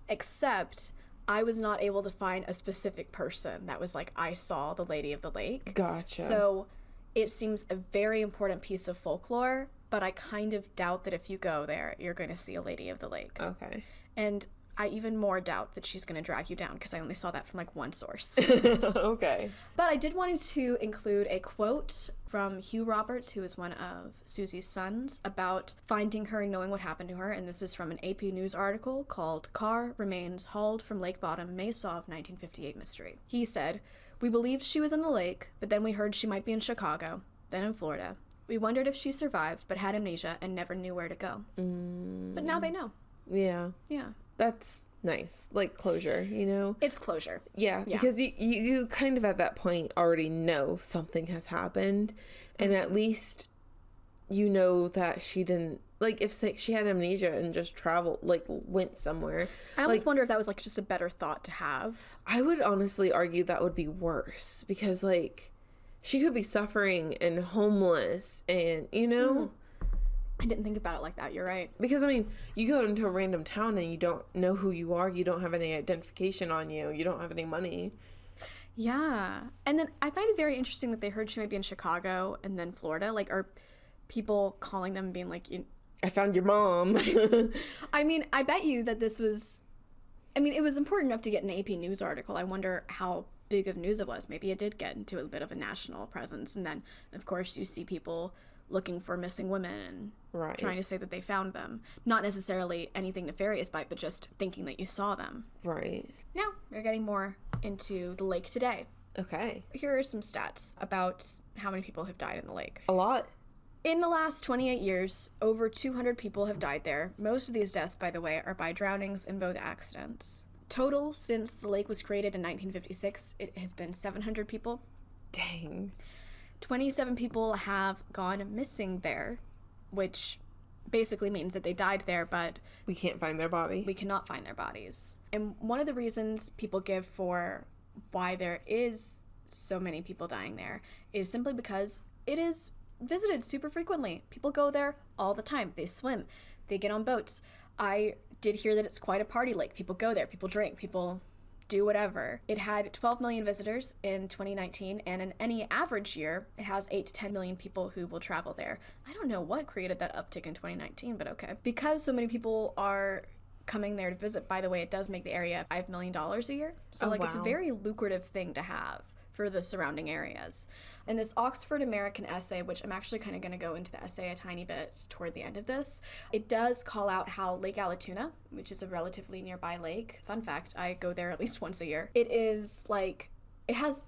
except I was not able to find a specific person that was like, I saw the Lady of the Lake. Gotcha. So it seems a very important piece of folklore, but I kind of doubt that if you go there, you're going to see a Lady of the Lake. Okay. And I even more doubt that she's going to drag you down because I only saw that from like one source. Okay. But I did want to include a quote from Hugh Roberts, who is one of Susie's sons, about finding her and knowing what happened to her. And this is from an AP News article called Car Remains Hauled from Lake Bottom, May Saw of 1958 Mystery. He said, "We believed she was in the lake, but then we heard she might be in Chicago, then in Florida. We wondered if she survived, but had amnesia and never knew where to go." But now they know. Yeah. Yeah. That's nice. Like closure, you know? It's closure. Yeah, because you kind of at that point already know something has happened, and at least you know that she didn't, like, if say, she had amnesia and just traveled, like, went somewhere. I almost wonder if that was, like, just a better thought to have. I would honestly argue that would be worse, because, like, she could be suffering and homeless and, you know? I didn't think about it like that. You're right. Because, I mean, you go into a random town and you don't know who you are. You don't have any identification on you. You don't have any money. Yeah. And then I find it very interesting that they heard she might be in Chicago and then Florida. Like, are people calling them and being like, I found your mom. I mean, I bet you that this was, I mean, it was important enough to get an AP News article. I wonder how big of news it was. Maybe it did get into a bit of a national presence. And then, of course, you see people looking for missing women and trying to say that they found them. Not necessarily anything nefarious by it, but just thinking that you saw them. Right. Now, we're getting more into the lake today. Okay. Here are some stats about how many people have died in the lake. A lot. In the last 28 years, over 200 people have died there. Most of these deaths, by the way, are by drownings in both accidents. Total, since the lake was created in 1956, it has been 700 people. Dang. 27 people have gone missing there, which basically means that they died there, but we can't find their body. We cannot find their bodies. And one of the reasons people give for why there is so many people dying there is simply because it is visited super frequently. People go there all the time. They swim. They get on boats. I did hear that it's quite a party lake. People go there. People drink. People do whatever. It had 12 million visitors in 2019, and in any average year, it has 8 to 10 million people who will travel there. I don't know what created that uptick in 2019, but okay. Because so many people are coming there to visit, by the way, it does make the area $5 million a year. So, it's a very lucrative thing to have for the surrounding areas. In this Oxford American essay, which I'm actually kind of going to go into the essay a tiny bit toward the end of this, it does call out how Lake Allatoona, which is a relatively nearby lake, fun fact, I go there at least once a year, it is like, it has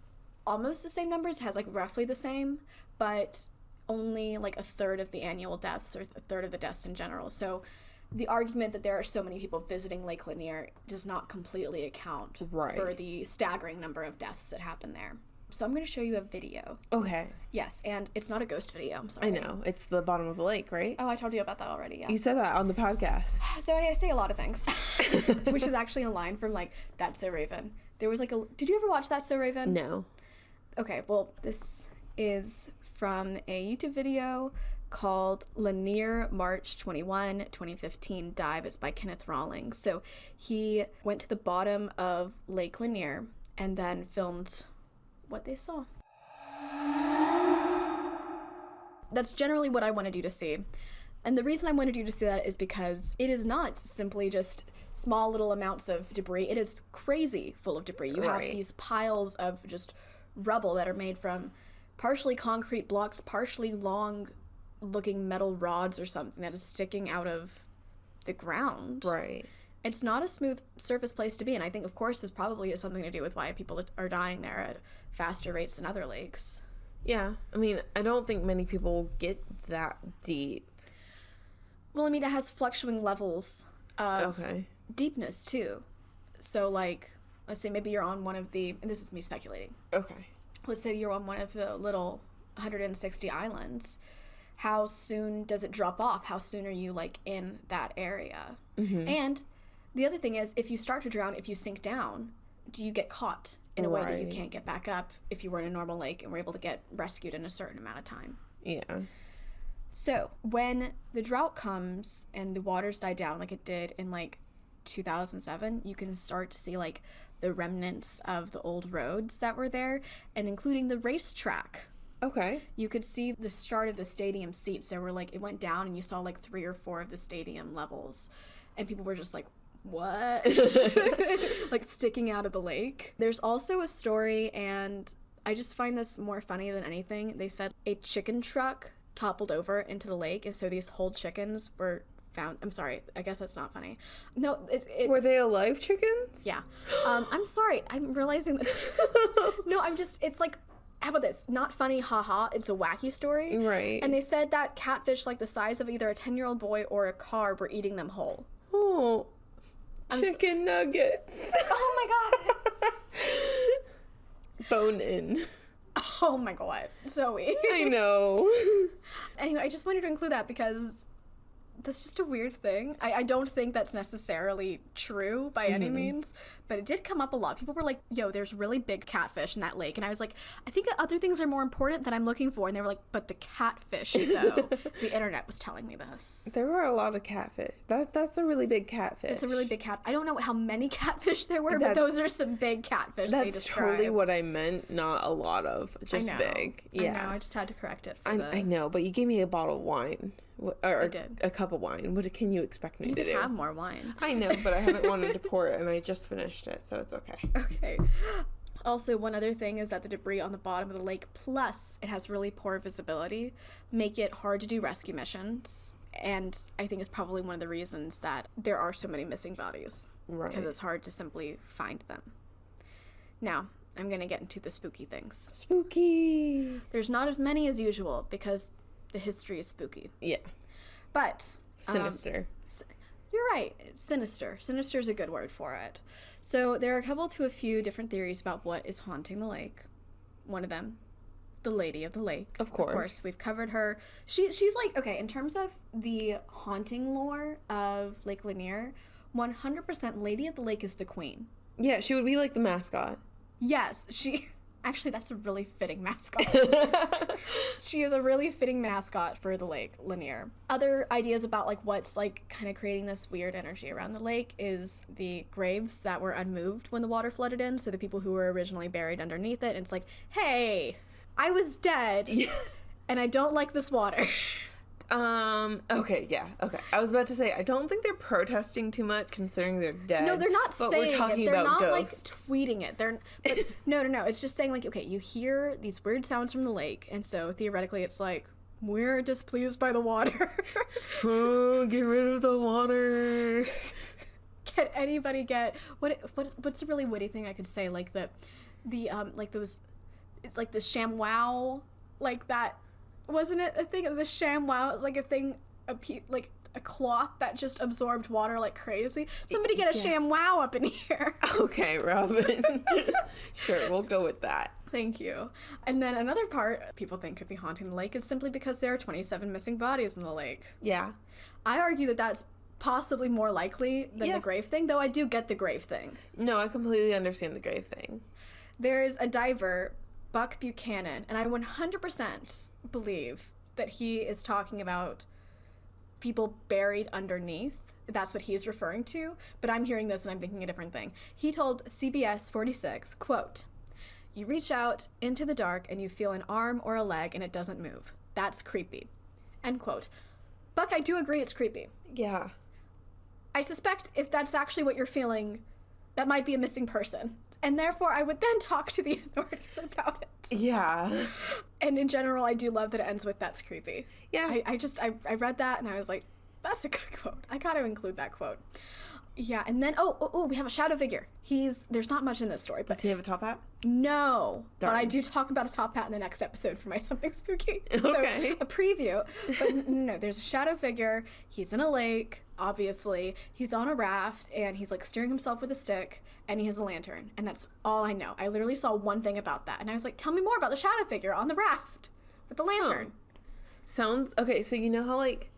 almost the same numbers, it has like roughly the same, but only like a third of the annual deaths or a third of the deaths in general. So the argument that there are so many people visiting Lake Lanier does not completely account for the staggering number of deaths that happen there. So I'm going to show you a video. Okay. Yes, and it's not a ghost video, I'm sorry. I know. It's the bottom of the lake, right? Oh, I told you about that already, yeah. You said that on the podcast. So I say a lot of things, which is actually a line from, like, That's So Raven. There was, like, did you ever watch That's So Raven? No. Okay, well, this is from a YouTube video called Lanier March 21, 2015 Dive. It's by Kenneth Rawlings. So he went to the bottom of Lake Lanier and then filmed what they saw. That's generally what I wanted you to see. And the reason I wanted you to see that is because it is not simply just small little amounts of debris. It is crazy full of debris. You have these piles of just rubble that are made from partially concrete blocks, partially long looking metal rods or something that is sticking out of the ground. Right. It's not a smooth surface place to be, and I think, of course, this probably has something to do with why people are dying there at faster rates than other lakes. Yeah, I mean, I don't think many people get that deep. Well, I mean, it has fluctuating levels of deepness too. So like, let's say maybe you're on one of the, and this is me speculating. Okay. Let's say you're on one of the little 160 islands. How soon does it drop off? How soon are you like in that area? Mm-hmm. And the other thing is, if you start to drown, if you sink down, do you get caught in a way that you can't get back up if you were in a normal lake and were able to get rescued in a certain amount of time? Yeah. So when the drought comes and the waters die down like it did in like 2007, you can start to see like the remnants of the old roads that were there, and including the racetrack. Okay. You could see the start of the stadium seats. There were like, it went down and you saw like 3 or 4 of the stadium levels, and people were just like, what? Like sticking out of the lake. There's also a story, and I just find this more funny than anything. They said a chicken truck toppled over into the lake, and so these whole chickens were found. I'm sorry, I guess that's not funny. No, it's... Were they alive chickens? Yeah. I'm sorry, I'm realizing this. No, it's like, how about this? Not funny, haha, it's a wacky story. Right. And they said that catfish like the size of either a 10-year-old boy or a car were eating them whole. Oh, chicken nuggets. Oh my god. Bone in. Oh my god, Zoe. I know. Anyway, I just wanted to include that because that's just a weird thing. I don't think that's necessarily true by any means, but it did come up a lot. People were like, yo, there's really big catfish in that lake. And I was like, I think other things are more important that I'm looking for. And they were like, but the catfish, though. The internet was telling me this. There were a lot of catfish. That's a really big catfish. It's a really big cat. I don't know how many catfish there were, but those are some big catfish they described. That's totally what I meant. Not a lot of, just big. Yeah. I know. I just had to correct it. I know, but you gave me a bottle of wine. Or I did. A cup of wine. What can you expect me to do? You can have more wine. I know, but I haven't wanted to pour it, and I just finished it, so it's okay. Okay. Also, one other thing is that the debris on the bottom of the lake, plus it has really poor visibility, make it hard to do rescue missions. And I think it's probably one of the reasons that there are so many missing bodies. Right. Because it's hard to simply find them. Now, I'm going to get into the spooky things. Spooky! There's not as many as usual because the history is spooky. Yeah. But... Sinister. You're right. Sinister. Sinister is a good word for it. So there are a couple to a few different theories about what is haunting the lake. One of them, the Lady of the Lake. Of course. Of course, we've covered her. She's like, okay, in terms of the haunting lore of Lake Lanier, 100% Lady of the Lake is the queen. Yeah, she would be like the mascot. Yes, actually, that's a really fitting mascot. She is a really fitting mascot for the Lake Lanier. Other ideas about like what's like kind of creating this weird energy around the lake is the graves that were unmoved when the water flooded in. So the people who were originally buried underneath it. And it's like, hey, I was dead and I don't like this water. Okay, yeah, okay. I was about to say, I don't think they're protesting too much considering they're dead. No, they're not but saying we're talking it. They're about not ghosts. like tweeting it. No. It's just saying like, okay, you hear these weird sounds from the lake, and so theoretically it's like, we're displeased by the water. Oh, get rid of the water. Can anybody get what's a really witty thing I could say? Like the like those, it's like the ShamWow, like that. Wasn't it a thing? The ShamWow is like a thing, like a cloth that just absorbed water like crazy. Somebody get a ShamWow up in here. Okay, Robin. Sure, we'll go with that. Thank you. And then another part people think could be haunting the lake is simply because there are 27 missing bodies in the lake. Yeah. I argue that that's possibly more likely than the grave thing, though I do get the grave thing. No, I completely understand the grave thing. There's a diver, Buck Buchanan, and I 100% believe that he is talking about people buried underneath. That's what he's referring to, but I'm hearing this and I'm thinking a different thing. He told CBS 46, quote, "You reach out into the dark and you feel an arm or a leg and it doesn't move. That's creepy." End quote. Buck, I do agree it's creepy. Yeah. I suspect if that's actually what you're feeling, that might be a missing person. And therefore, I would then talk to the authorities about it. Yeah. And in general, I do love that it ends with "that's creepy." Yeah. I read that and I was like, That's a good quote. I gotta include that quote. Yeah, and then, we have a shadow figure. There's not much in this story, but... Does he have a top hat? No. Darn. But I do talk about a top hat in the next episode for my Something Spooky. Okay. So, a preview. But no, there's a shadow figure. He's in a lake, obviously. He's on a raft, and he's, like, steering himself with a stick, and he has a lantern. And that's all I know. I literally saw one thing about that. And I was like, tell me more about the shadow figure on the raft with the lantern. Sounds... Okay, so you know how, like...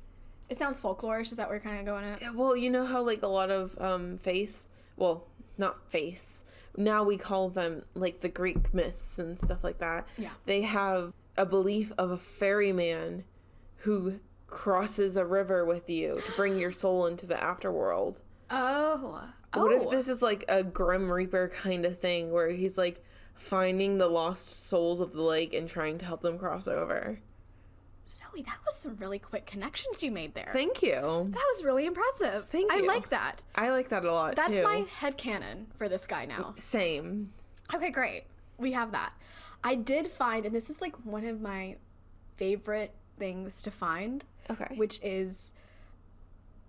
It sounds folklorish. Is that what you're kind of going at? Well, you know how, like, a lot of faiths, well, not faiths, now we call them, like, the Greek myths and stuff like that. Yeah. They have a belief of a ferryman who crosses a river with you to bring your soul into the afterworld. Oh. What if this is, like, a Grim Reaper kind of thing where he's, like, finding the lost souls of the lake and trying to help them cross over? Zoe, that was some really quick connections you made there. Thank you. That was really impressive. Thank you. I like that. I like that a lot, That's too. my headcanon for this guy now. Same. Okay, great. We have that. I did find, and this is like one of my favorite things to find, Okay. which is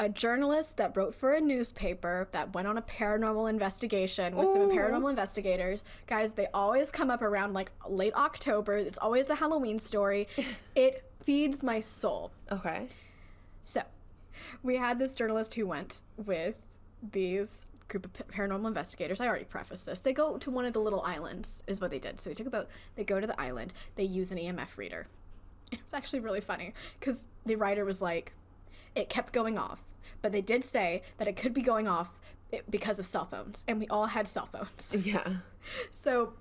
a journalist that wrote for a newspaper that went on a paranormal investigation with some paranormal investigators. Guys, they always come up around like late October. It's always a Halloween story. It feeds my soul. Okay. So, we had this journalist who went with these group of paranormal investigators. I already prefaced this. They go to one of the little islands, is what they did. So they took a boat, they go to the island, they use an EMF reader. It was actually really funny, because the writer was like, it kept going off, but they did say that it could be going off because of cell phones, and we all had cell phones. Yeah. So,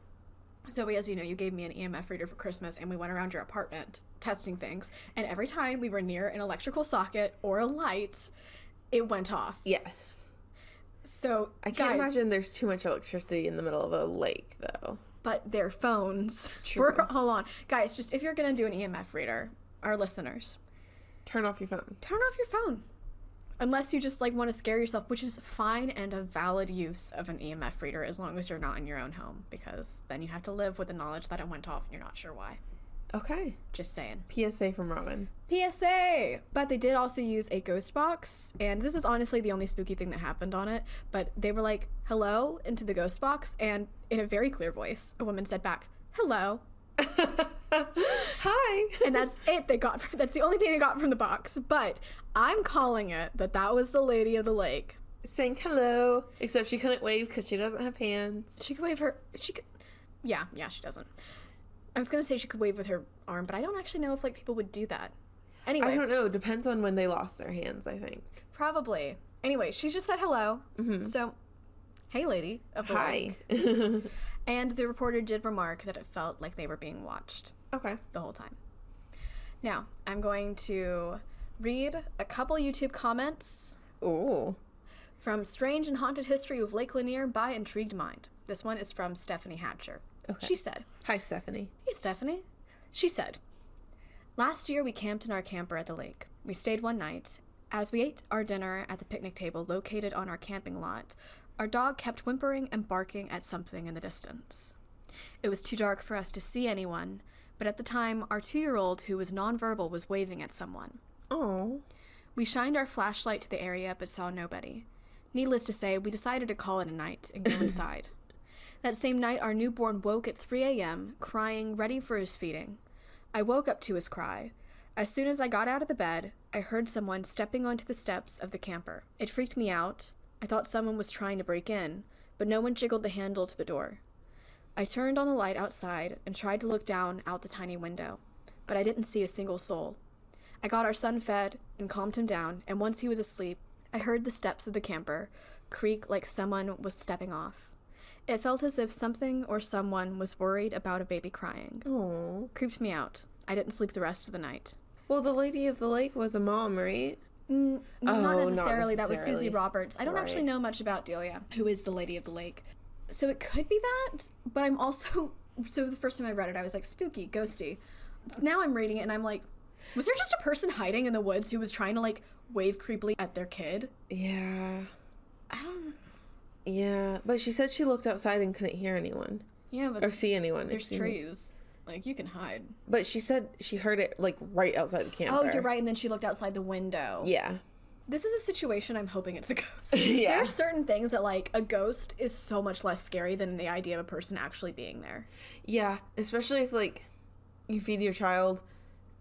as you know, you gave me an EMF reader for Christmas, and we went around your apartment testing things, and every time we were near an electrical socket or a light, it went off. Yes. So, I can't imagine there's too much electricity in the middle of a lake, though. But their phones True. were all on. Guys, just if you're going to do an EMF reader, our listeners, turn off your phone. Turn off your phone. Unless you just, like, want to scare yourself, which is fine and a valid use of an EMF reader as long as you're not in your own home, because then you have to live with the knowledge that it went off and you're not sure why. Okay. Just saying. PSA from Robin. PSA! But they did also use a ghost box, and this is honestly the only spooky thing that happened on it, but they were like, hello, into the ghost box, and in a very clear voice, a woman said back, hello. Hi. And that's it they got. That's the only thing they got from the box. But I'm calling it that was the lady of the lake. Saying hello. Except she couldn't wave because she doesn't have hands. She could wave her... She could... Yeah, she doesn't. I was going to say she could wave with her arm, but I don't actually know if, like, people would do that. Anyway. I don't know. Depends on when they lost their hands, I think. Probably. Anyway, she just said hello. Mm-hmm. So, hey, lady of the lake. Hi. And the reporter did remark that it felt like they were being watched. Okay. The whole time. Now, I'm going to read a couple YouTube comments. Ooh. From Strange and Haunted History of Lake Lanier by Intrigued Mind. This one is from Stephanie Hatcher. Okay. She said... Hi, Stephanie. Hey, Stephanie. She said, last year we camped in our camper at the lake. We stayed one night. As we ate our dinner at the picnic table located on our camping lot, our dog kept whimpering and barking at something in the distance. It was too dark for us to see anyone, but at the time, our 2-year-old, who was nonverbal, was waving at someone. Oh. We shined our flashlight to the area, but saw nobody. Needless to say, we decided to call it a night and go inside. That same night, our newborn woke at 3 a.m., crying, ready for his feeding. I woke up to his cry. As soon as I got out of the bed, I heard someone stepping onto the steps of the camper. It freaked me out. I thought someone was trying to break in, but no one jiggled the handle to the door. I turned on the light outside and tried to look down out the tiny window, but I didn't see a single soul. I got our son fed and calmed him down, and once he was asleep, I heard the steps of the camper creak like someone was stepping off. It felt as if something or someone was worried about a baby crying. Oh. Creeped me out. I didn't sleep the rest of the night. Well, the lady of the lake was a mom, right? Not necessarily. That was Susie Roberts. I don't actually Right. know much about Delia, who is the lady of the lake. So it could be that, but I'm also... So the first time I read it, I was like, spooky, ghosty. Now I'm reading it and I'm like, was there just a person hiding in the woods who was trying to, like, wave creepily at their kid? Yeah. I don't... Yeah, but she said she looked outside and couldn't hear anyone. Yeah, but... Or see anyone. There's trees. Like, you can hide. But she said she heard it, like, right outside the camper. Oh, you're right, and then she looked outside the window. Yeah. This is a situation I'm hoping it's a ghost. Yeah. There are certain things that, like, a ghost is so much less scary than the idea of a person actually being there. Yeah, especially if, like, you feed your child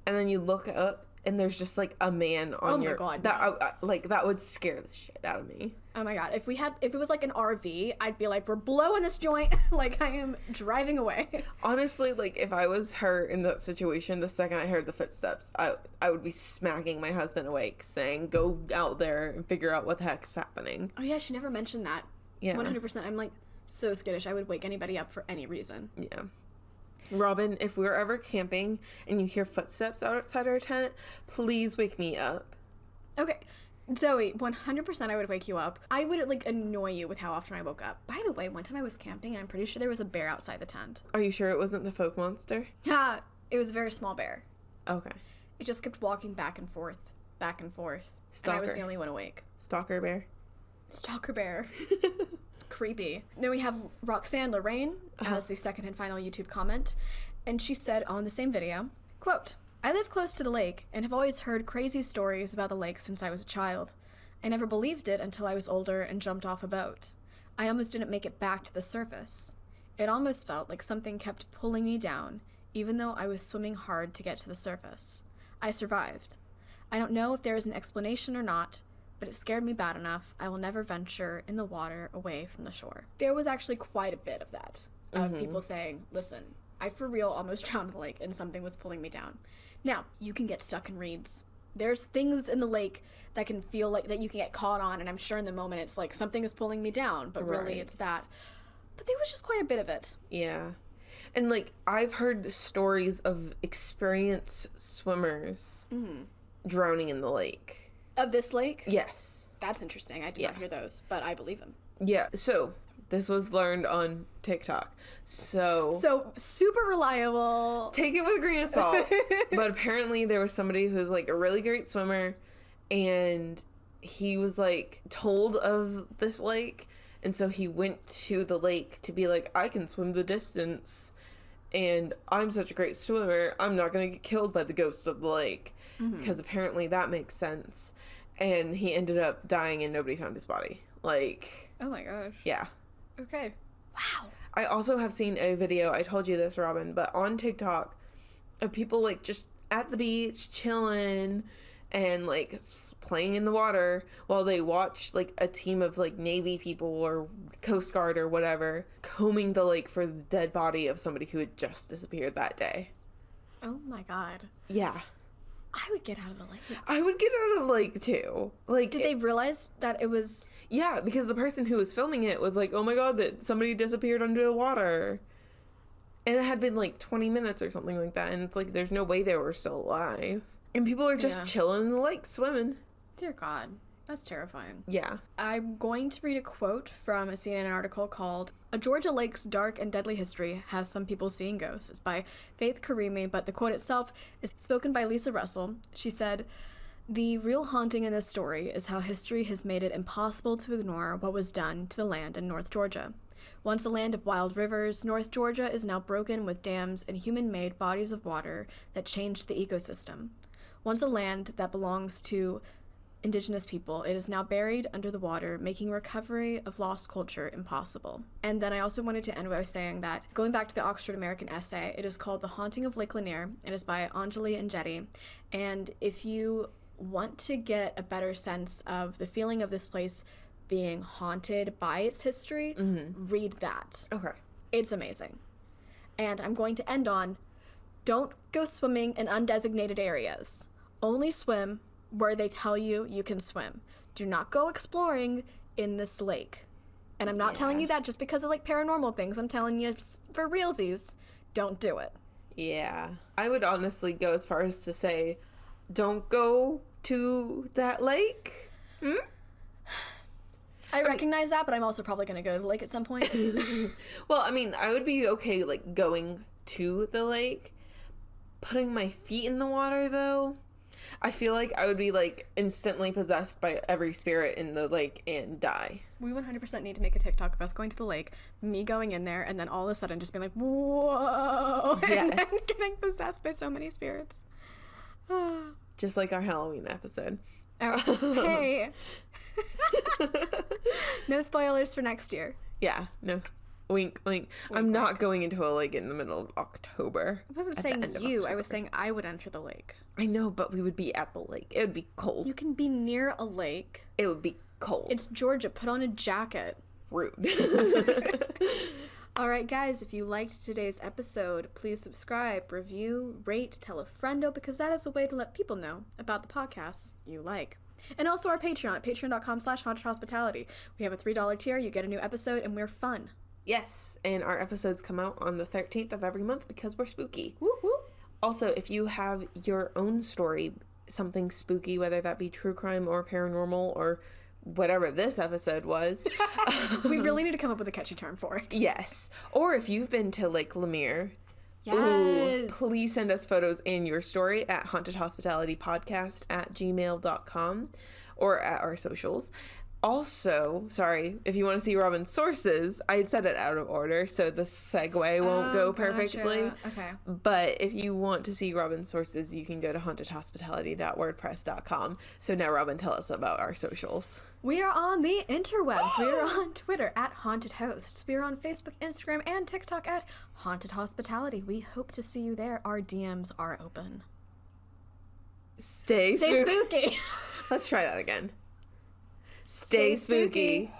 and then you look up and there's just, like, a man on your... Oh, my God, that, no. like, that would scare the shit out of me. Oh, my God. If it was, like, an RV, I'd be like, we're blowing this joint. Like, I am driving away. Honestly, like, if I was her in that situation, the second I heard the footsteps, I would be smacking my husband awake, saying, go out there and figure out what the heck's happening. Oh, yeah, she never mentioned that. Yeah. 100%. I'm, like, so skittish. I would wake anybody up for any reason. Yeah. Robin, if we're ever camping and you hear footsteps outside our tent, please wake me up. Okay. Zoe, 100% I would wake you up. I would, like, annoy you with how often I woke up. By the way, one time I was camping and I'm pretty sure there was a bear outside the tent. Are you sure it wasn't the folk monster? Yeah, it was a very small bear. Okay. It just kept walking back and forth. And Stalker. I was the only one awake. Stalker bear. Stalker bear. Creepy. Then we have Roxanne Lorraine as the second and final YouTube comment, and she said on the same video, quote, I live close to the lake and have always heard crazy stories about the lake since I was a child. I never believed it until I was older and jumped off a boat. I almost didn't make it back to the surface. It almost felt like something kept pulling me down, even though I was swimming hard to get to the surface. I survived. I don't know if there is an explanation or not, but it scared me bad enough. I will never venture in the water away from the shore. There was actually quite a bit of that, of people saying, listen, I for real almost drowned in the lake and something was pulling me down. Now, you can get stuck in reeds. There's things in the lake that can feel like that you can get caught on, and I'm sure in the moment it's like something is pulling me down, but really it's that. But there was just quite a bit of it. Yeah. And, like, I've heard stories of experienced swimmers drowning in the lake. Of this lake? Yes. That's interesting. I did not hear those, but I believe him. Yeah, so this was learned on TikTok. So super reliable. Take it with a grain of salt. But apparently there was somebody who's, like, a really great swimmer, and he was, like, told of this lake, and so he went to the lake to be like, I can swim the distance, and I'm such a great swimmer, I'm not gonna get killed by the ghost of the lake. Because apparently that makes sense. And he ended up dying and nobody found his body. Like... Oh my gosh. Yeah. Okay. Wow. I also have seen a video, I told you this, Robin, but on TikTok, of people, like, just at the beach, chilling, and, like, playing in the water, while they watch, like, a team of, like, Navy people or Coast Guard or whatever, combing the lake for the dead body of somebody who had just disappeared that day. Oh my god. Yeah. I would get out of the lake. I would get out of the lake, too. Like, Did they realize that it was... Yeah, because the person who was filming it was like, oh my god, that somebody disappeared under the water. And it had been, like, 20 minutes or something like that, and it's like, there's no way they were still alive. And people are just chilling in the lake, swimming. Dear God. That's terrifying. Yeah. I'm going to read a quote from a CNN article called A Georgia Lake's Dark and Deadly History Has Some People Seeing Ghosts. It's by Faith Karimi, but the quote itself is spoken by Lisa Russell. She said, the real haunting in this story is how history has made it impossible to ignore what was done to the land in North Georgia. Once a land of wild rivers, North Georgia is now broken with dams and human-made bodies of water that changed the ecosystem. Once a land that belongs to Indigenous people, it is now buried under the water, making recovery of lost culture impossible. And then I also wanted to end by saying that, going back to the Oxford American essay, it is called The Haunting of Lake Lanier. It is by Anjali and Jetty. And if you want to get a better sense of the feeling of this place being haunted by its history, read that. Okay. It's amazing. And I'm going to end on, don't go swimming in undesignated areas. Only swim where they tell you you can swim. Do not go exploring in this lake. And I'm not telling you that just because of, like, paranormal things. I'm telling you for realsies, don't do it. Yeah. I would honestly go as far as to say, don't go to that lake. I recognize that, but I'm also probably going to go to the lake at some point. Well, I mean, I would be okay, like, going to the lake. Putting my feet in the water, though, I feel like I would be, like, instantly possessed by every spirit in the lake and die. We 100% need to make a TikTok of us going to the lake, me going in there, and then all of a sudden just being like, whoa, and then getting possessed by so many spirits. Just like our Halloween episode. Oh, hey. No spoilers for next year. Yeah, no. Wink, wink. I'm not going into a lake in the middle of October. I wasn't saying you. I was saying I would enter the lake. I know, but we would be at the lake. It would be cold. You can be near a lake. It would be cold. It's Georgia. Put on a jacket. Rude. All right, guys, if you liked today's episode, please subscribe, review, rate, tell a friendo, because that is a way to let people know about the podcasts you like. And also our Patreon at patreon.com/hauntedhospitality. We have a $3 tier. You get a new episode, and we're fun. Yes, and our episodes come out on the 13th of every month because we're spooky. Woo woo. Also, if you have your own story, something spooky, whether that be true crime or paranormal or whatever this episode was. We really need to come up with a catchy term for it. Yes. Or if you've been to Lake Lanier, yes. Please send us photos and your story at hauntedhospitalitypodcast@gmail.com or at our socials. Also, sorry, if you want to see Robin's sources, I had said it out of order, so the segue won't go perfectly. Gotcha. Okay. But if you want to see Robin's sources, you can go to hauntedhospitality.wordpress.com. So now, Robin, tell us about our socials. We are on the interwebs. We are on Twitter at Haunted Hosts. We are on Facebook, Instagram, and TikTok at Haunted Hospitality. We hope to see you there. Our DMs are open. Stay spooky. Let's try that again. Stay spooky.